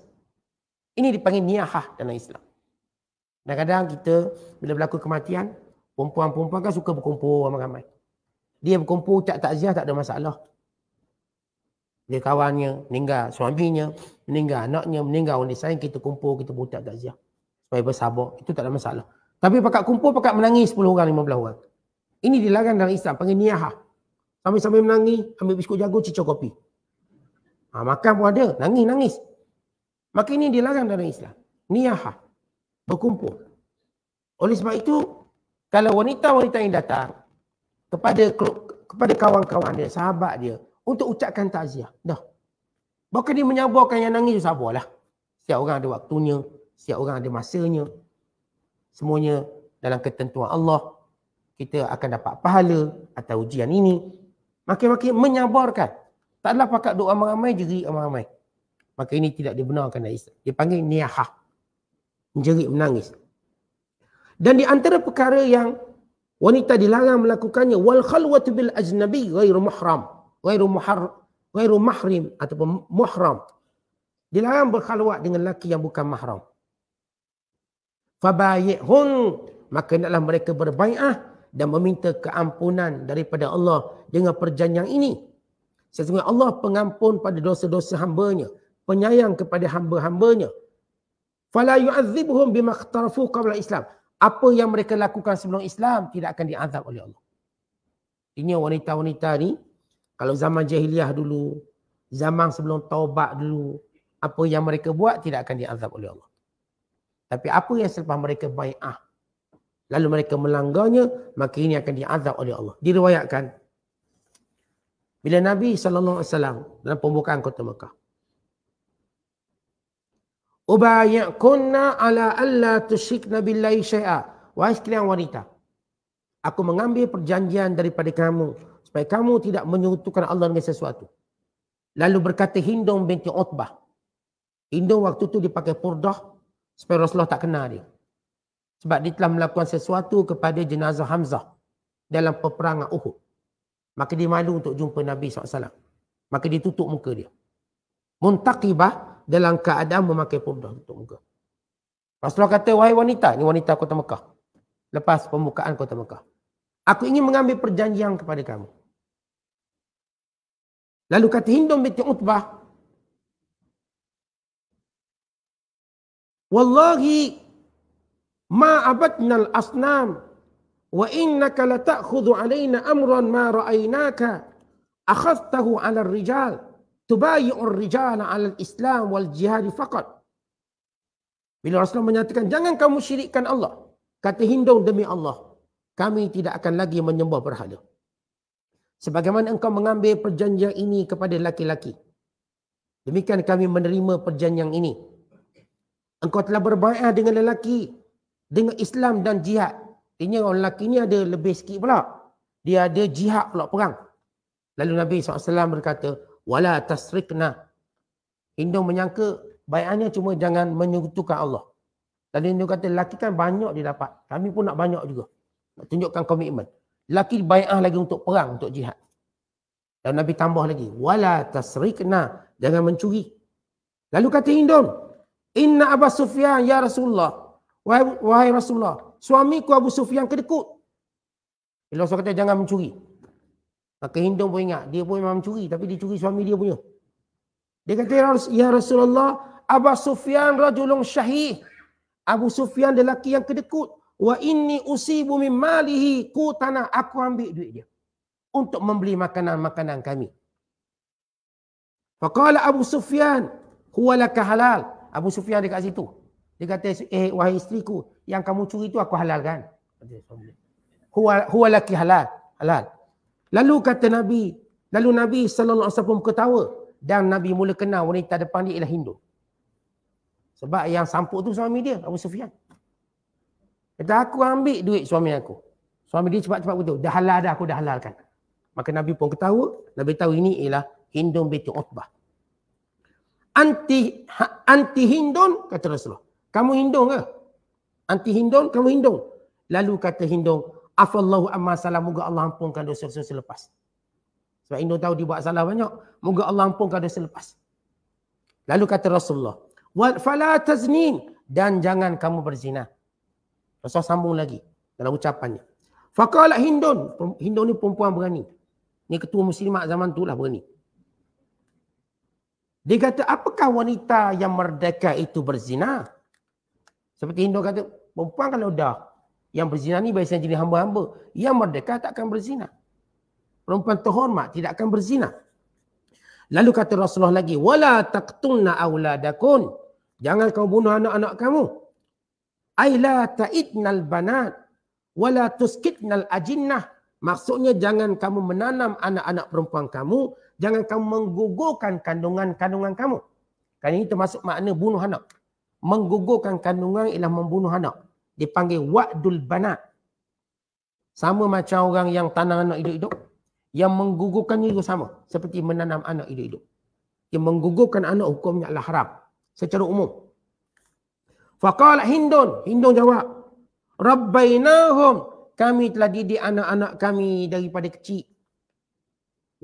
Ini dipanggil niyahah dalam Islam. Kadang-kadang kita bila berlaku kematian, perempuan-perempuan kan suka berkumpul ramai-ramai. Dia berkumpul ucap takziah tak ada masalah. Dia kawannya meninggal, suaminya meninggal, anaknya meninggal, orang sayang, kita kumpul, kita berucap takziah. Supaya bersabar, itu tak ada masalah. Tapi pakat kumpul, pakat menangis 10 orang, 15 orang. Ini dilarang dalam Islam, panggil niyahah. Sambil-sambil menangis, ambil biskut jagung, cicah kopi. Makan pun ada, nangis. Maka ini dilarang dalam Islam. Niyahah, berkumpul. Oleh sebab itu, kalau wanita-wanita yang datang kepada kawan-kawan dia, sahabat dia, untuk ucapkan takziah, dah. Bahkan dia menyabarkan yang nangis, sabarlah. Setiap orang ada waktunya, setiap orang ada masanya. Semuanya dalam ketentuan Allah. Kita akan dapat pahala atas ujian ini. Makin-makin menyabarkan. Taklah pakat doa ramai-ramai, jerit ramai-ramai. Maka ini tidak dibenarkan dalam Islam. Dia panggil niyahah. Menjerit, menangis. Dan di antara perkara yang wanita dilarang melakukannya, wal khalwatu bil ajnabi ghairu mahram. Ghairu mahrim ataupun muhram. Dilarang berkhalwat dengan lelaki yang bukan mahram. Fabayi'hun, maka hendaklah mereka berbai'ah dan meminta keampunan daripada Allah dengan perjanjian ini. Sesungguhnya Allah pengampun pada dosa-dosa hamba-Nya, penyayang kepada hamba-hamba-Nya. Fala yu'adzibuhum bima ikhtarafu qabla Islam. Apa yang mereka lakukan sebelum Islam tidak akan diazab oleh Allah. Ini wanita-wanita ni, kalau zaman jahiliah dulu, zaman sebelum taubat dulu, apa yang mereka buat tidak akan diazab oleh Allah. Tapi apa yang selepas mereka bai'ah, lalu mereka melanggarnya, maka ini akan diazab oleh Allah. Diriwayatkan, bila Nabi SAW dalam pembukaan kota Mekah, ubayi'kunna ala alla tusyrikna billahi syai'a. Wahai sekalian wanita, aku mengambil perjanjian daripada kamu supaya kamu tidak menyekutukan Allah dengan sesuatu. Lalu berkata Hindun binti Utbah. Hindun waktu tu dipakai purdah supaya Rasulullah tak kenal dia. Sebab dia telah melakukan sesuatu kepada jenazah Hamzah dalam peperangan Uhud. Maka dia malu untuk jumpa Nabi SAW. Maka dia tutup muka dia. Muntaqibah dalam keadaan memakai purdah tutup muka. Rasulullah kata, wahai wanita, ini wanita kota Mekah. Lepas pembukaan kota Mekah. Aku ingin mengambil perjanjian kepada kamu. Lalu kata Hindun binti Utbah, wallahi ma abadna al-asnam wa innaka la ta'khudhu alaina amran ma ra'aynaka akhadtahu 'ala ar-rijal tubayi'u ar-rijala 'ala al-islam wal jihad faqat. Bila Rasulullah menyatakan jangan kamu syirikkan Allah, kata Hindun, demi Allah kami tidak akan lagi menyembah berhala. Sebagaimana engkau mengambil perjanjian ini kepada laki-laki, demikian kami menerima perjanjian ini. Engkau telah berbai'ah dengan lelaki, dengan Islam dan jihad. Artinya orang lelaki ni ada lebih sikit pula. Dia ada jihad pula, perang. Lalu Nabi SAW berkata, wala tasrikna. Hindun menyangka bai'ahnya cuma jangan menyekutukan Allah. Lalu Hindun kata, lelaki kan banyak dia dapat. Kami pun nak banyak juga. Nak tunjukkan komitmen. Lelaki bai'ah lagi untuk perang, untuk jihad. Dan Nabi tambah lagi, wala tasrikna. Jangan mencuri. Lalu kata Hindun, inna Abu Sufyan ya Rasulullah. Wahai Rasulullah, suamiku Abu Sufyan kedekut. Bila Rasulullah kata jangan mencuri. Maka Hindun pun ingat, dia pun memang mencuri, tapi dia curi suami dia punya. Dia kata, ya Rasulullah, Abu Sufyan rajulun syahih. Abu Sufyan lelaki yang kedekut. Wa inni usibu min malihi qutana. Aku ambil duit dia untuk membeli makanan-makanan kami. Faqala Abu Sufyan, huwa laka halal. Abu Sufyan dekat situ. Dia kata, wahai isteriku, yang kamu curi itu aku halalkan. Huwa laki halal. Lalu kata Nabi, Nabi SAW ketawa. Dan Nabi mula kenal wanita depan dia ialah Hindun. Sebab yang sampuk tu suami dia, Abu Sufyan. Kata, aku ambil duit suami aku. Suami dia cepat-cepat betul. Dah halal dah, aku dah halalkan. Maka Nabi pun ketawa. Nabi tahu ini ialah Hindun binti Utbah. Anti Hindun, kata Rasulullah. Kamu Hindun ke? Anti Hindun, kamu Hindun. Lalu kata Hindun, afallahu amma salam, moga Allah ampunkan dosa-dosa selepas. Sebab Hindun tahu dia buat salah banyak. Moga Allah ampunkan dosa selepas. Lalu kata Rasulullah, fala taznin, dan jangan kamu berzina. Rasul sambung lagi dalam ucapannya. Faqalat Hindun. Hindun ni perempuan berani. Ni ketua muslimat zaman tu lah berani. Dia kata, apakah wanita yang merdeka itu berzina? Seperti Hindun kata, perempuan kalau dah yang berzina ni biasanya jadi hamba-hamba. Yang merdeka tak akan berzina. Perempuan terhormat tidak akan berzina. Lalu kata Rasulullah lagi, wala taqtulna auladakun. Jangan kau bunuh anak-anak kamu. Ai la ta'idnal banat wala tuskitnal ajinnah. Maksudnya jangan kamu menanam anak-anak perempuan kamu, jangan kamu menggugurkan kandungan-kandungan kamu. Kan ini termasuk makna bunuh anak. Menggugurkan kandungan ialah membunuh anak. Dipanggil wa'dul banat. Sama macam orang yang tanam anak hidup-hidup. Yang menggugurkannya juga sama. Seperti menanam anak hidup-hidup. Yang menggugurkan anak hukumnya adalah haram. Secara umum. Faqala Hindun. Hindun jawab. Rabbainahum. Kami telah didik anak-anak kami daripada kecil.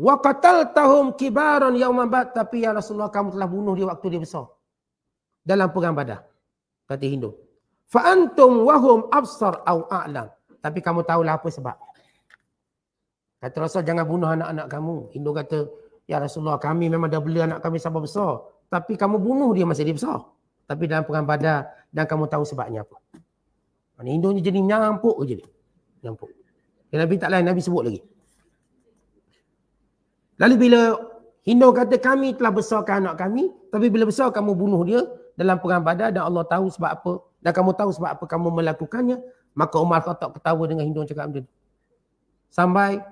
Wa qataltahum kibaran yawma bad. Tapi ya Rasulullah, kamu telah bunuh dia waktu dia besar. Dalam perang Badar. Kata Hindun. Fa antum wahum absar au a'lam. Tapi kamu tahulah apa sebab. Kata Rasul, jangan bunuh anak-anak kamu. Hindun kata, ya Rasulullah, kami memang dah bela anak kami sampai besar. Tapi kamu bunuh dia masa dia besar. Tapi dalam perang Badar, dan kamu tahu sebabnya apa. Hindun jadi nyampuk je dia. Nyampuk. Dan Nabi tak lain, Nabi sebut lagi. Lalu bila Hindun kata, kami telah besarkan anak kami, tapi bila besar kamu bunuh dia dalam perang Badar, dan Allah tahu sebab apa, dan kamu tahu sebab apa kamu melakukannya, maka Umar Khattab ketawa dengan Hindun cakap macam tu. Sampai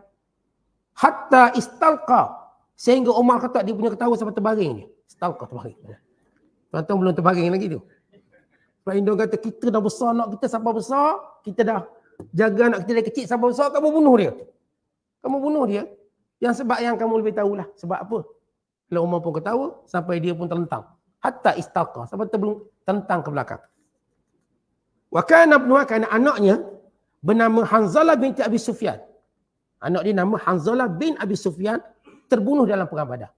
hatta istalqa, sehingga Umar Khattab dia punya ketawa sampai terbaring dia. Istalqa terbaring. Tuan-tuan belum terbaring lagi tu. Sebab Hindun kata, kita dah besar anak kita sampai besar, kita dah jaga anak kita dari kecil sampai besar, kamu bunuh dia. Kamu bunuh dia. Yang sebab yang kamu lebih tahulah. Sebab apa? Kalau Umar pun ketawa, sampai dia pun terlentang. Hatta istalqa, sampai terlentang ke belakang. Wa kana ibnuha, kana anaknya bernama Hanzalah binti Abi Sufyan. Anak dia nama Hanzalah bin Abi Sufyan, terbunuh dalam perang Badar.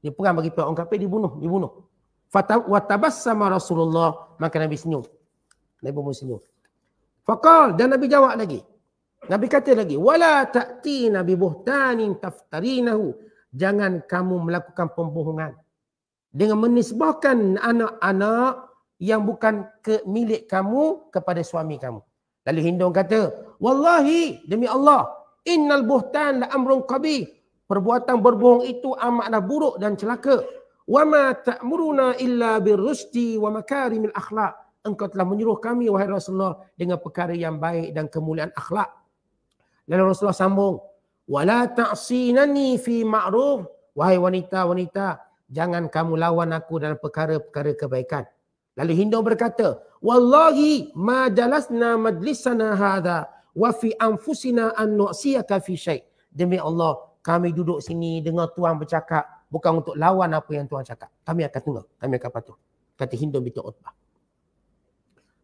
Dia perang bagi orang kafir, dibunuh. Wa tabassama Rasulullah, maka Nabi senyum. Nabi pun senyum. Faqal, dan Nabi jawab lagi. Nabi kata lagi, wala ta'tina bi buhtanin taftarinahu. Jangan kamu melakukan pembohongan dengan menisbahkan anak-anak yang bukan milik kamu kepada suami kamu. Lalu Hindun kata, wallahi, demi Allah, innal buhtan la amrun qabih. Perbuatan berbohong itu amatlah buruk dan celaka. Wa ma ta'muruna illa birrusydi wa makarimil akhlaq. Engkau telah menyuruh kami, wahai Rasulullah, dengan perkara yang baik dan kemuliaan akhlak. Lalu Rasulullah sambung, wala ta'sinani fi ma'ruf. Wahai wanita-wanita, jangan kamu lawan aku dalam perkara-perkara kebaikan. Lalu Hindun berkata, wallahi ma jalasna majlisana hadha wa fi anfusina an nu'siyaka fi syai'. Demi Allah, kami duduk sini dengar tuan bercakap bukan untuk lawan apa yang tuan cakap. Kami akan dengar, kami akan patuh. Kata Hindun binti Utbah.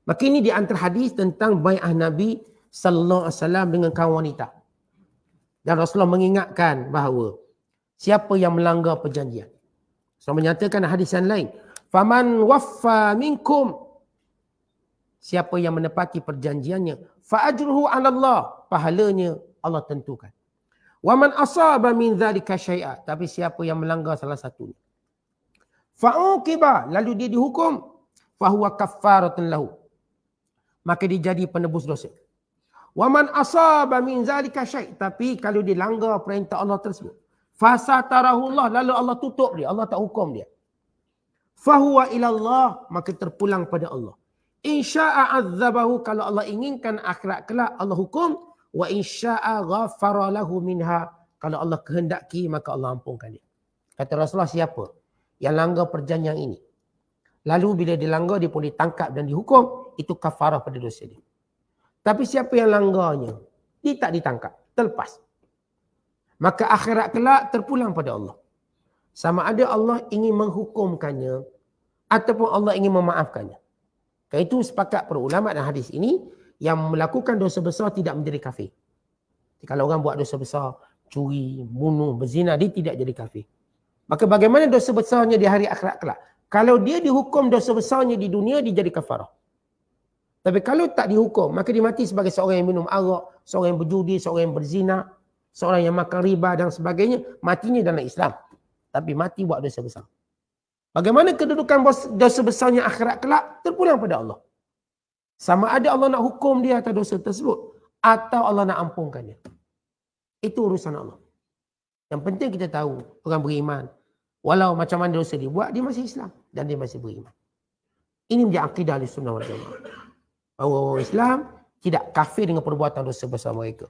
Maka ini di antara hadis tentang bai'ah Nabi sallallahu alaihi wasallam dengan kaum wanita. Dan Rasulullah mengingatkan bahawa siapa yang melanggar perjanjian. So menyatakan hadis yang lain, faman waffa minkum, siapa yang menepati perjanjiannya, fa ajruhu 'ala Allah, pahalanya Allah tentukan. Wa man asaba min dzalika syai'a, tapi siapa yang melanggar salah satunya, fa uqiba, lalu dia dihukum, fa huwa kaffaratun lahu, maka dia jadi penebus dosa. Wa man asaba min dzalika syai', tapi kalau dia langgar perintah Allah tersebut, fa satarahu Allah, lalu Allah tutup dia, Allah tak hukum dia, fa huwa ila Allah, maka terpulang pada Allah. In syaa azabahu, kalau Allah inginkan akhirat kelak Allah hukum, wa in syaa ghafara lahu minha, kalau Allah kehendaki maka Allah ampunkan dia. Kata Rasulullah, siapa yang langgar perjanjian ini, lalu bila dilanggar dia pun ditangkap dan dihukum, itu kafarah pada dosa dia. Tapi siapa yang langgarnya, dia tak ditangkap, terlepas, maka akhirat kelak terpulang pada Allah. Sama ada Allah ingin menghukumkannya ataupun Allah ingin memaafkannya. Kerana itu sepakat para ulama dalam hadis ini, yang melakukan dosa besar tidak menjadi kafir. Jadi, kalau orang buat dosa besar, curi, bunuh, berzina, dia tidak jadi kafir. Maka bagaimana dosa besarnya di hari akhirat kelak? Kalau dia dihukum dosa besarnya di dunia, dia jadi kafarah. Tapi kalau tak dihukum, maka dia mati sebagai seorang yang minum arak, seorang yang berjudi, seorang yang berzina, seorang yang makan riba dan sebagainya. Matinya dalam Islam. Tapi mati buat dosa besar. Bagaimana kedudukan dosa besarnya akhirat kelak? Terpulang pada Allah. Sama ada Allah nak hukum dia atas dosa tersebut, atau Allah nak ampunkan dia. Itu urusan Allah. Yang penting kita tahu, orang beriman, walau macam mana dosa dia buat, dia masih Islam. Dan dia masih beriman. Ini menjadi akidah Ahlussunnah wal Jamaah. Orang Islam tidak kafir dengan perbuatan dosa besar mereka.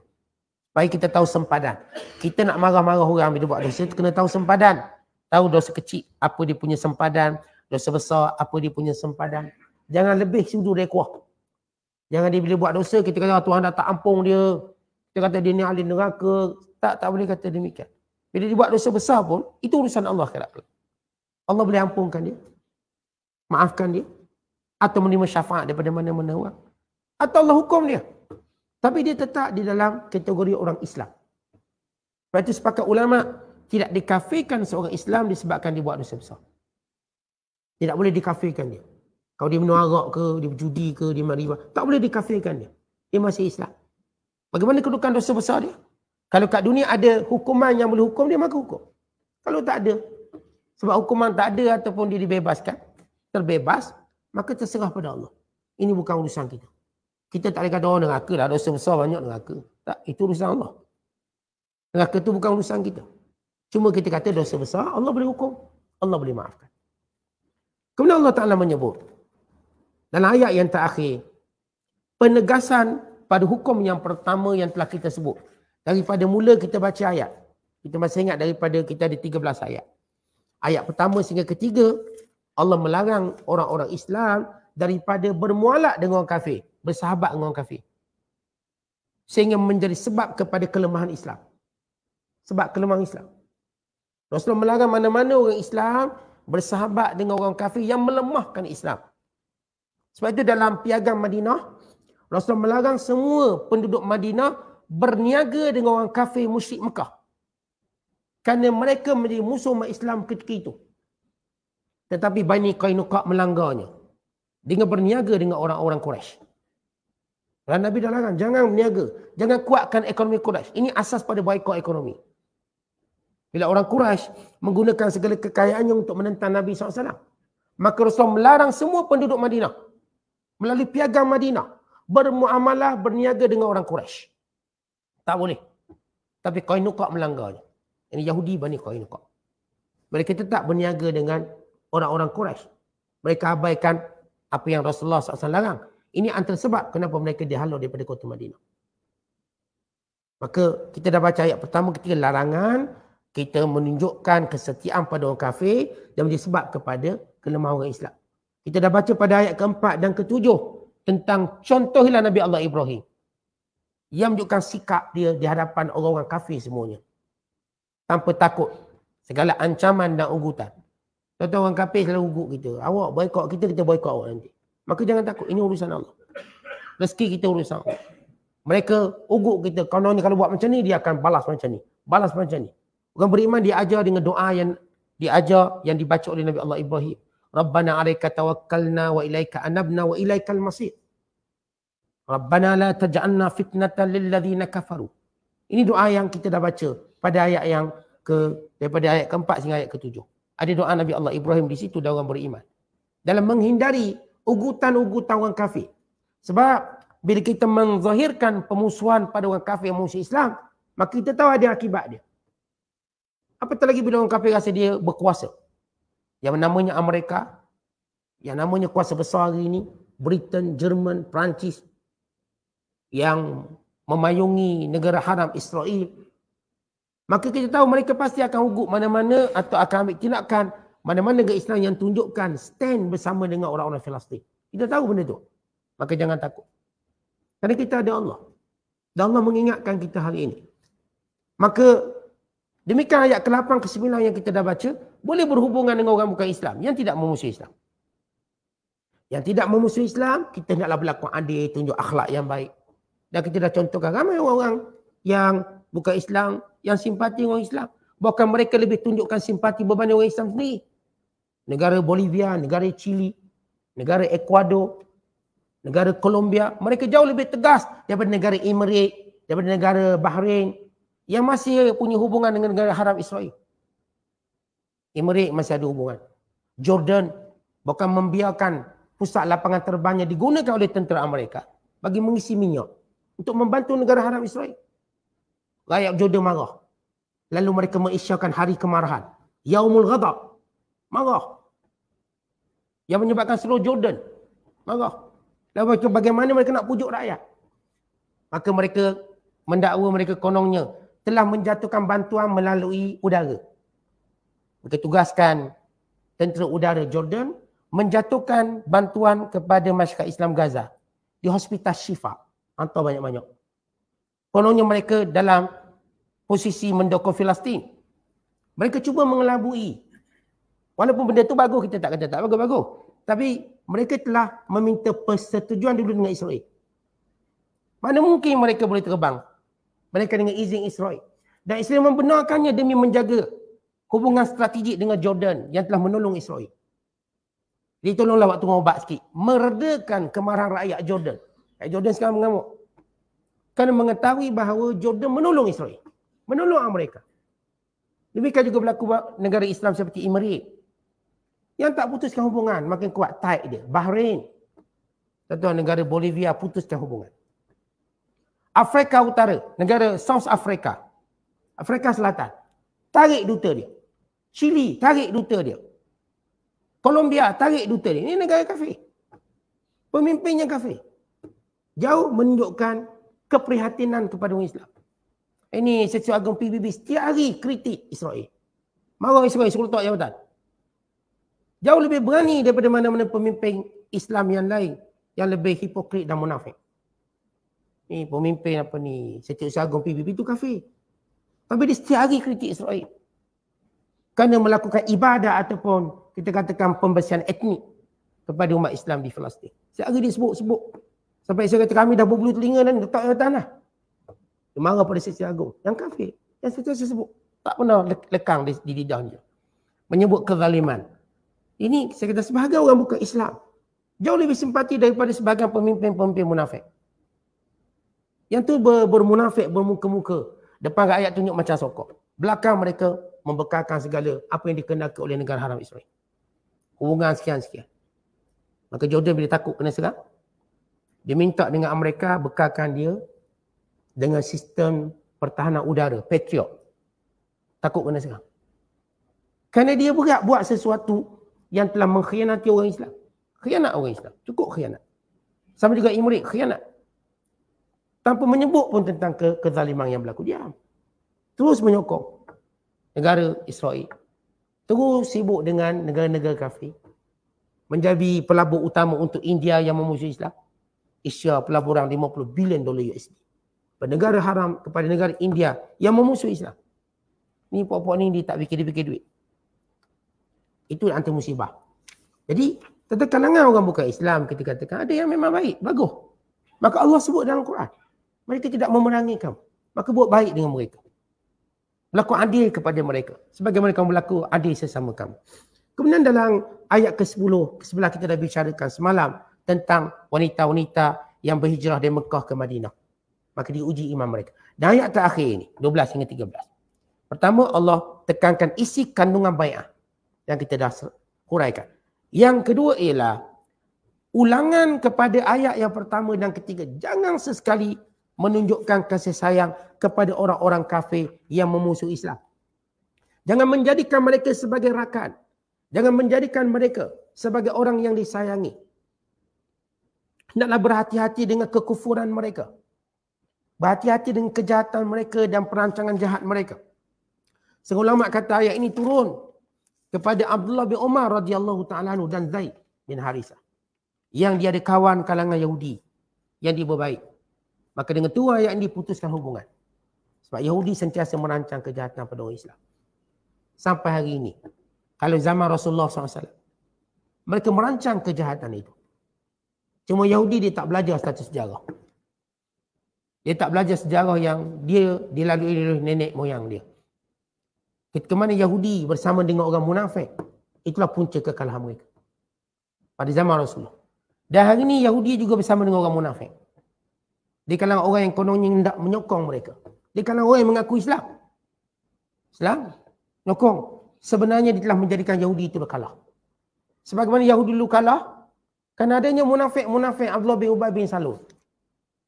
Supaya kita tahu sempadan. Kita nak marah-marah orang bila buat dosa, kena tahu sempadan. Tahu dosa kecil, apa dia punya sempadan. Dosa besar, apa dia punya sempadan. Jangan lebih sudu rekuah. Jangan dia bila buat dosa, kita kata Tuhan dah tak ampun dia. Kita kata dia ni ahli neraka. Tak boleh kata demikian. Bila dia buat dosa besar pun, itu urusan Allah akhirat. Allah boleh ampunkan dia. Maafkan dia. Atau menerima syafaat daripada mana-mana orang. Atau Allah hukum dia. Tapi dia tetap di dalam kategori orang Islam. Sebab itu sepakat ulama' tidak dikafirkan seorang Islam disebabkan dia buat dosa besar. Tidak boleh dikafirkan dia. Kalau dia minum arak ke, dia berjudi ke, dia mariba. Tak boleh dikafirkan dia. Dia masih Islam. Bagaimana kedudukan dosa besar dia? Kalau kat dunia ada hukuman yang boleh hukum dia, maka hukum. Kalau tak ada, sebab hukuman tak ada ataupun dia dibebaskan, terbebas, maka terserah pada Allah. Ini bukan urusan kita. Kita tak boleh kata, oh neraka lah, dosa besar banyak neraka. Tak, itu urusan Allah. Neraka itu bukan urusan kita. Cuma kita kata dosa besar, Allah boleh hukum. Allah boleh maafkan. Kemudian Allah Ta'ala menyebut, dalam ayat yang terakhir, penegasan pada hukum yang pertama yang telah kita sebut. Daripada mula kita baca ayat. Kita masih ingat daripada kita ada 13 ayat. Ayat pertama sehingga ketiga, Allah melarang orang-orang Islam daripada bermualak dengan orang kafir. Bersahabat dengan orang kafir. Sehingga menjadi sebab kepada kelemahan Islam. Sebab kelemahan Islam. Rasulullah melarang mana-mana orang Islam bersahabat dengan orang kafir yang melemahkan Islam. Sebab itu dalam piagam Madinah, Rasulullah melarang semua penduduk Madinah berniaga dengan orang kafir musyrik Mekah. Kerana mereka menjadi musuh umat Islam ketika itu. Tetapi Bani Qainuqa melanggarnya. Dengan berniaga dengan orang-orang Quraisy. Dan Nabi dah larang, jangan berniaga. Jangan kuatkan ekonomi Quraisy. Ini asas pada boikot ekonomi. Bila orang Quraisy menggunakan segala kekayaannya untuk menentang Nabi SAW. Maka Rasulullah melarang semua penduduk Madinah. Melalui piagam Madinah. Bermuamalah, berniaga dengan orang Quraisy. Tak boleh. Tapi Qainuqa melanggarnya. Ini Yahudi Bani Qainuqa. Mereka tetap berniaga dengan orang-orang Quraisy. Mereka abaikan apa yang Rasulullah SAW larang. Ini antara sebab kenapa mereka dihalau daripada kota Madinah. Maka kita dah baca ayat pertama, ketiga larangan. Kita menunjukkan kesetiaan pada orang kafir dan menjadi sebab kepada kelemahan orang Islam. Kita dah baca pada ayat keempat dan ketujuh tentang contoh hilang Nabi Allah Ibrahim. Yang menunjukkan sikap dia di hadapan orang-orang kafir semuanya. Tanpa takut. Segala ancaman dan ugutan. Contoh orang kafir selalu ugut kita. Awak boikot kita, kita boikot awak nanti. Maka jangan takut. Ini urusan Allah. Rezeki kita urusan Allah. Mereka ugut kita. Kononnya kalau buat macam ni, dia akan balas macam ni. Balas macam ni. Orang beriman diajar dengan doa yang diajar yang dibaca oleh Nabi Allah Ibrahim. Rabbana alaika tawakkalna wa ilaika anabna wa ilaikal masir. Rabbana la taj'alna fitnatan lil ladzina kafaru. Ini doa yang kita dah baca pada ayat yang daripada ayat keempat hingga ayat ketujuh. Ada doa Nabi Allah Ibrahim di situ dan orang beriman. Dalam menghindari ugutan-ugutan orang kafir. Sebab bila kita menzahirkan pemusuhan pada orang kafir yang musuh Islam, maka kita tahu ada akibat dia. Apatah lagi bila orang kafir rasa dia berkuasa. Yang namanya Amerika, yang namanya kuasa besar hari ini, Britain, Jerman, Perancis, yang memayungi negara haram Israel. Maka kita tahu mereka pasti akan ugut mana-mana atau akan ambil tindakan mana-mana negara Islam yang tunjukkan stand bersama dengan orang-orang Palestin. Kita tahu benda tu. Maka jangan takut. Kerana kita ada Allah. Dan Allah mengingatkan kita hari ini. Maka demikian ayat ke-8 ke-9 yang kita dah baca, boleh berhubungan dengan orang bukan Islam, yang tidak memusuhi Islam. Yang tidak memusuhi Islam, kita hendaklah berlaku adil, tunjuk akhlak yang baik. Dan kita dah contohkan ramai orang-orang yang bukan Islam, yang simpati orang Islam. Bahkan mereka lebih tunjukkan simpati berbanding orang Islam sendiri. Negara Bolivia, negara Chile, negara Ecuador, negara Colombia, mereka jauh lebih tegas daripada negara Emirat, daripada negara Bahrain yang masih punya hubungan dengan negara haram Israel. Emirat masih ada hubungan. Jordan bukan membiarkan pusat lapangan terbangnya digunakan oleh tentera Amerika bagi mengisi minyak untuk membantu negara haram Israel. Rakyat Jordan marah. Lalu mereka mengisyakan hari kemarahan. Yaumul Ghadab. Marah. Yang menyebabkan seluruh Jordan marah. Lalu bagaimana mereka nak pujuk rakyat? Maka mereka mendakwa mereka kononnya telah menjatuhkan bantuan melalui udara. Mereka tugaskan tentera udara Jordan menjatuhkan bantuan kepada masyarakat Islam Gaza di Hospital Shifa. Hantar banyak-banyak. Kononnya mereka dalam posisi mendukung Palestin. Mereka cuba mengelabui. Walaupun benda tu bagus, kita tak kata tak bagus-bagus. Tapi mereka telah meminta persetujuan dulu dengan Israel. Mana mungkin mereka boleh terbang? Mereka dengan izin Israel. Dan Israel membenarkannya demi menjaga hubungan strategik dengan Jordan yang telah menolong Israel. Jadi tolonglah waktu ngobat sikit. Meredakan kemarahan rakyat Jordan. Rakyat Jordan sekarang mengamuk. Kerana mengetahui bahawa Jordan menolong Israel. Menolong mereka. Demikian juga berlaku negara Islam seperti Emirat. Yang tak putuskan hubungan, makin kuat tight dia. Bahrain. Contoh negara Bolivia putuskan hubungan. Afrika Utara, negara South Africa. Afrika Selatan. Tarik duta dia. Chile, tarik duta dia. Colombia, tarik duta dia. Ini negara kafir. Pemimpinnya kafir. Jauh menunjukkan keprihatinan kepada orang Islam. Ini Setiausaha Agong PBB setiap hari kritik Israel. Marah Israel suruh letak jabatan. Jauh lebih berani daripada mana-mana pemimpin Islam yang lain yang lebih hipokrit dan munafik. Ni pemimpin apa ni, Setiausaha Agong PBB itu kafir. Tapi dia setiap hari kritik Israel. Kerana melakukan ibadah ataupun kita katakan pembersihan etnik kepada umat Islam di Palestin. Setiap hari dia sebut-sebut. Sampai Israel kata kami dah berbulu telinga dan letak jabatan lah. Dia marah pada Setiausaha Agong. Yang kafir. Yang Setiausaha sebut. Tak pernah lekang di lidahnya. Menyebut kezaliman. Ini saya kata sebahagian orang bukan Islam. Jauh lebih simpati daripada sebahagian pemimpin-pemimpin munafik. Yang tu bermunafik, bermuka-muka. Depan rakyat tunjuk macam sokok. Belakang mereka membekalkan segala apa yang dikehendaki oleh negara haram Israel. Hubungan sekian-sekian. Maka Jordan bila takut kena serang, dia minta dengan Amerika bekalkan dia dengan sistem pertahanan udara, Patriot. Takut kena serang. Kerana dia berat buat sesuatu yang telah mengkhianati orang Islam. Khianat orang Islam. Cukup khianat. Sama juga Emirat, khianat. Tanpa menyebut pun tentang kezaliman yang berlaku. Diam. Terus menyokong negara Israel. Terus sibuk dengan negara-negara kafir. Menjadi pelabur utama untuk India yang memusuhi Islam. Asia pelaburan 50 bilion dolar USD. Negara haram kepada negara India yang memusuhi Islam. Ni puak-puak ni dia tak fikir duit. Itu antara musibah. Jadi, tentang kalangan orang bukan Islam kita katakan ada yang memang baik, bagus. Maka Allah sebut dalam Quran. Mereka tidak memerangi kamu. Maka buat baik dengan mereka. Berlaku adil kepada mereka. Sebagaimana kamu berlaku adil sesama kamu. Kemudian dalam ayat ke-10, ke-11 kita dah bicarakan semalam tentang wanita-wanita yang berhijrah dari Mekah ke Madinah. Maka diuji iman mereka. Dan ayat terakhir ini, 12 hingga 13. Pertama, Allah tekankan isi kandungan bai'ah yang kita dah huraikan. Yang kedua ialah ulangan kepada ayat yang pertama dan ketiga. Jangan sesekali menunjukkan kasih sayang kepada orang-orang kafir yang memusuhi Islam. Jangan menjadikan mereka sebagai rakan. Jangan menjadikan mereka sebagai orang yang disayangi. Hendaklah berhati-hati dengan kekufuran mereka. Berhati-hati dengan kejahatan mereka dan perancangan jahat mereka. Seorang ulama kata ayat ini turun kepada Abdullah bin Umar radhiyallahu ta'ala anhu dan Zaid bin Harithah. Yang dia ada kawan kalangan Yahudi yang dia berbaik. Maka dengan tu ayat ini diputuskan hubungan. Sebab Yahudi sentiasa merancang kejahatan pada orang Islam. Sampai hari ini. Kalau zaman Rasulullah SAW. Mereka merancang kejahatan itu. Cuma Yahudi dia tak belajar status sejarah. Dia tak belajar sejarah yang dia dilalui oleh nenek moyang dia. Ketika mana Yahudi bersama dengan orang munafik. Itulah punca kekalahan mereka. Pada zaman Rasulullah. Dan hari ini Yahudi juga bersama dengan orang munafik. Di kalangan orang yang kononnya hendak menyokong mereka. Di kalangan orang yang mengaku Islam. Islam, nyokong. Sebenarnya dia telah menjadikan Yahudi itu kalah. Sebagaimana Yahudi dulu kalah, kerana adanya munafik Abdullah bin Ubay bin Salul.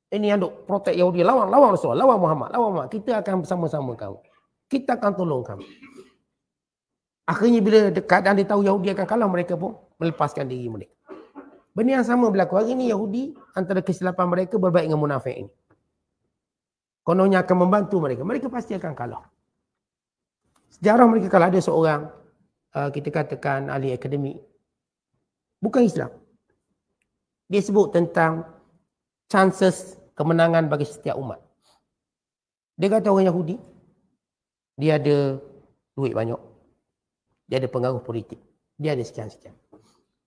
Ini yang duk protek Yahudi, lawan Rasulullah, lawan Muhammad. Kita akan bersama-sama kamu. Kita akan tolong kamu. Akhirnya bila keadaan dia tahu Yahudi akan kalah, mereka pun melepaskan diri mereka. Benda yang sama berlaku hari ini. Yahudi antara kesilapan mereka berbaik dengan munafik ini. Kononnya akan membantu mereka. Mereka pasti akan kalah. Sejarah mereka kalah. Ada seorang kita katakan ahli akademik, bukan Islam. Dia sebut tentang chances kemenangan bagi setiap umat. Dia kata orang Yahudi, dia ada duit banyak. Dia ada pengaruh politik. Dia ada sekian-sekian.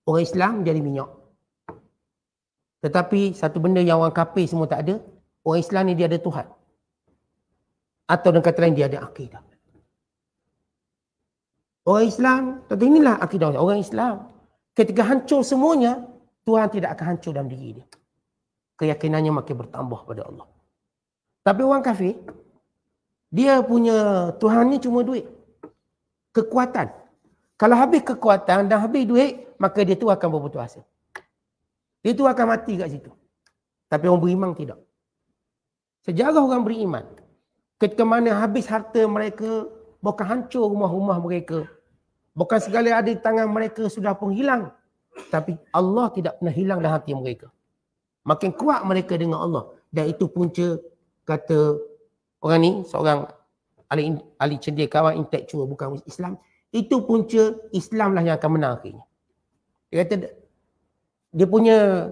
Orang Islam dia ada minyak. Tetapi satu benda yang orang kafir semua tak ada, orang Islam ni dia ada Tuhan. Atau dengan kata lain dia ada akidah. Orang Islam, tentu inilah akidah orang Islam. Ketika hancur semuanya, Tuhan tidak akan hancur dalam diri dia. Keyakinannya makin bertambah pada Allah. Tapi orang kafir, dia punya Tuhannya cuma duit. Kekuatan. Kalau habis kekuatan dan habis duit, maka dia tu akan berputus asa. Dia tu akan mati kat situ. Tapi orang beriman tidak. Sejarah orang beriman, ketika mana habis harta mereka, bukan hancur rumah-rumah mereka, bukan segala ada di tangan mereka sudah pun hilang, tapi Allah tidak pernah hilang dalam hati mereka. Makin kuat mereka dengan Allah. Dan itu punca, kata orang ni, seorang ahli cendekiawan intelektual bukan Islam, itu punca Islam lah yang akan menang akhirnya. Dia kata dia punya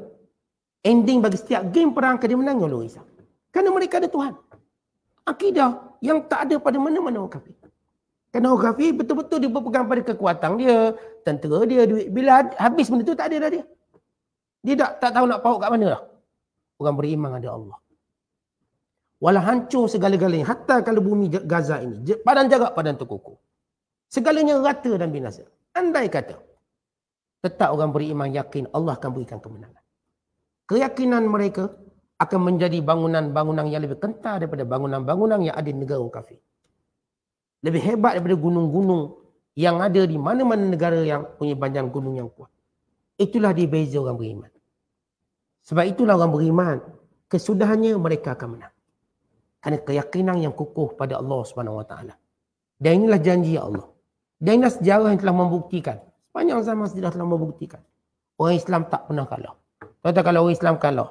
ending bagi setiap game perang akan dimenangi oleh orang Islam. Kerana mereka ada Tuhan. Akidah yang tak ada pada mana-mana orang kafir. Kerana orang kafir betul-betul dia berpegang pada kekuatan dia, tentera dia, duit. Bila habis benda tu tak ada dah dia. Dia tak tahu nak paut kat mana dah. Orang beriman ada Allah. Walau hancur segala-galanya, hatta kalau bumi Gaza ini, padan jarak, padan terkukuh. Segalanya rata dan binasa. Andai kata, tetap orang beriman yakin Allah akan berikan kemenangan. Keyakinan mereka akan menjadi bangunan-bangunan yang lebih kental daripada bangunan-bangunan yang ada di negara orang kafir. Lebih hebat daripada gunung-gunung yang ada di mana-mana negara yang punya banjang gunung yang kuat. Itulah dia beza orang beriman. Sebab itulah orang beriman, kesudahannya mereka akan menang. Kerana keyakinan yang kukuh pada Allah SWT. Dan inilah janji Allah. Dan inilah sejarah yang telah membuktikan. Sepanjang zaman sejarah telah membuktikan. Orang Islam tak pernah kalah. Tahu kalau orang Islam kalah,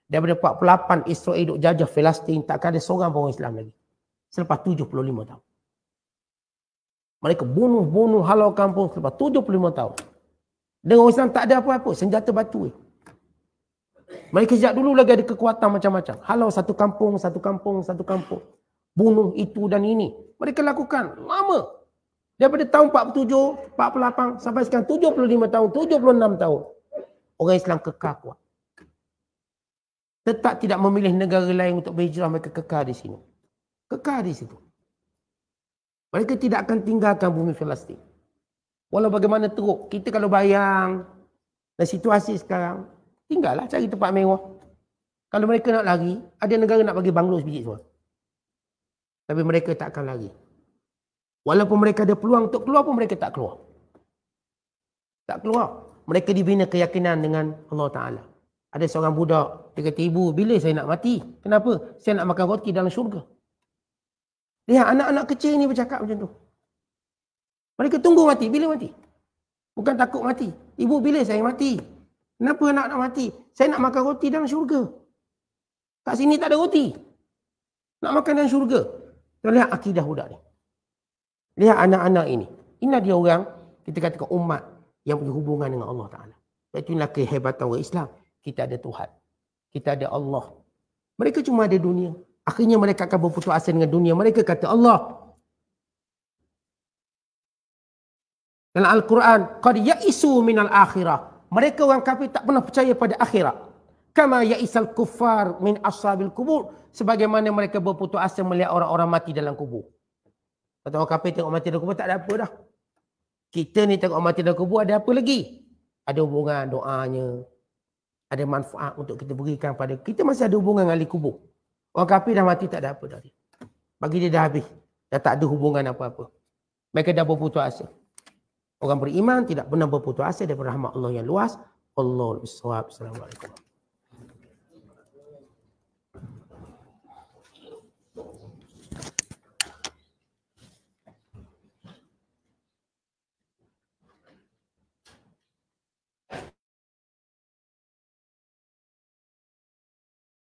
daripada 48 Israel duk jajah Palestin, takkan ada seorang pun orang Islam lagi. Selepas 75 tahun. Mereka bunuh halau kampung selepas 75 tahun. Dan orang Islam tak ada apa-apa, senjata batu. Mereka sejak dulu lagi ada kekuatan macam-macam. Halau satu kampung. Bunuh itu dan ini. Mereka lakukan lama. Daripada tahun 47, 48 sampai sekarang 75 tahun, 76 tahun. Orang Islam kekal kuat. Tetap tidak memilih negara lain untuk berhijrah, mereka kekal di sini. Kekal di situ. Mereka tidak akan tinggalkan bumi Palestin. Walau bagaimana teruk, kita kalau bayang dan situasi sekarang, tinggallah cari tempat mewah. Kalau mereka nak lari, ada negara nak bagi banglo sebiji semua. Tapi mereka tak akan lari. Walaupun mereka ada peluang untuk keluar pun mereka tak keluar. Tak keluar. Mereka dibina keyakinan dengan Allah Ta'ala. Ada seorang budak, dia kata, ibu, bila saya nak mati? Kenapa? Saya nak makan roti dalam syurga. Lihat anak-anak kecil ni bercakap macam tu. Mereka tunggu mati. Bila mati? Bukan takut mati. Ibu, bila saya mati? Kenapa anak nak mati? Saya nak makan roti dalam syurga. Kat sini tak ada roti. Nak makan dalam syurga. Lihat akidah budak ni. Lihat anak-anak ini. Inilah dia orang, kita katakan umat yang punya hubungan dengan Allah Ta'ala. Itulah kehebatan orang Islam. Kita ada Tuhan. Kita ada Allah. Mereka cuma ada dunia. Akhirnya mereka akan berputus asa dengan dunia. Mereka kata Allah. Dalam Al-Quran, qad ya'isu minal akhirah. Mereka orang kafir tak pernah percaya pada akhirat. Kama ya'isal kuffar min ashabil kubur. Sebagaimana mereka berputus asa melihat orang-orang mati dalam kubur. Kata orang kafir tengok mati dalam kubur tak ada apa dah. Kita ni tengok mati dalam kubur ada apa lagi? Ada hubungan doanya. ada manfaat untuk kita berikan pada kita masih ada hubungan dengan ahli kubur. Orang kafir dah mati tak ada apa dah dia. Bagi dia dah habis. Dah tak ada hubungan apa-apa. Mereka dah berputus asa. Orang beriman tidak pernah berputus asa daripada rahmat Allah yang luas. Allahul Bissawab. Assalamualaikum.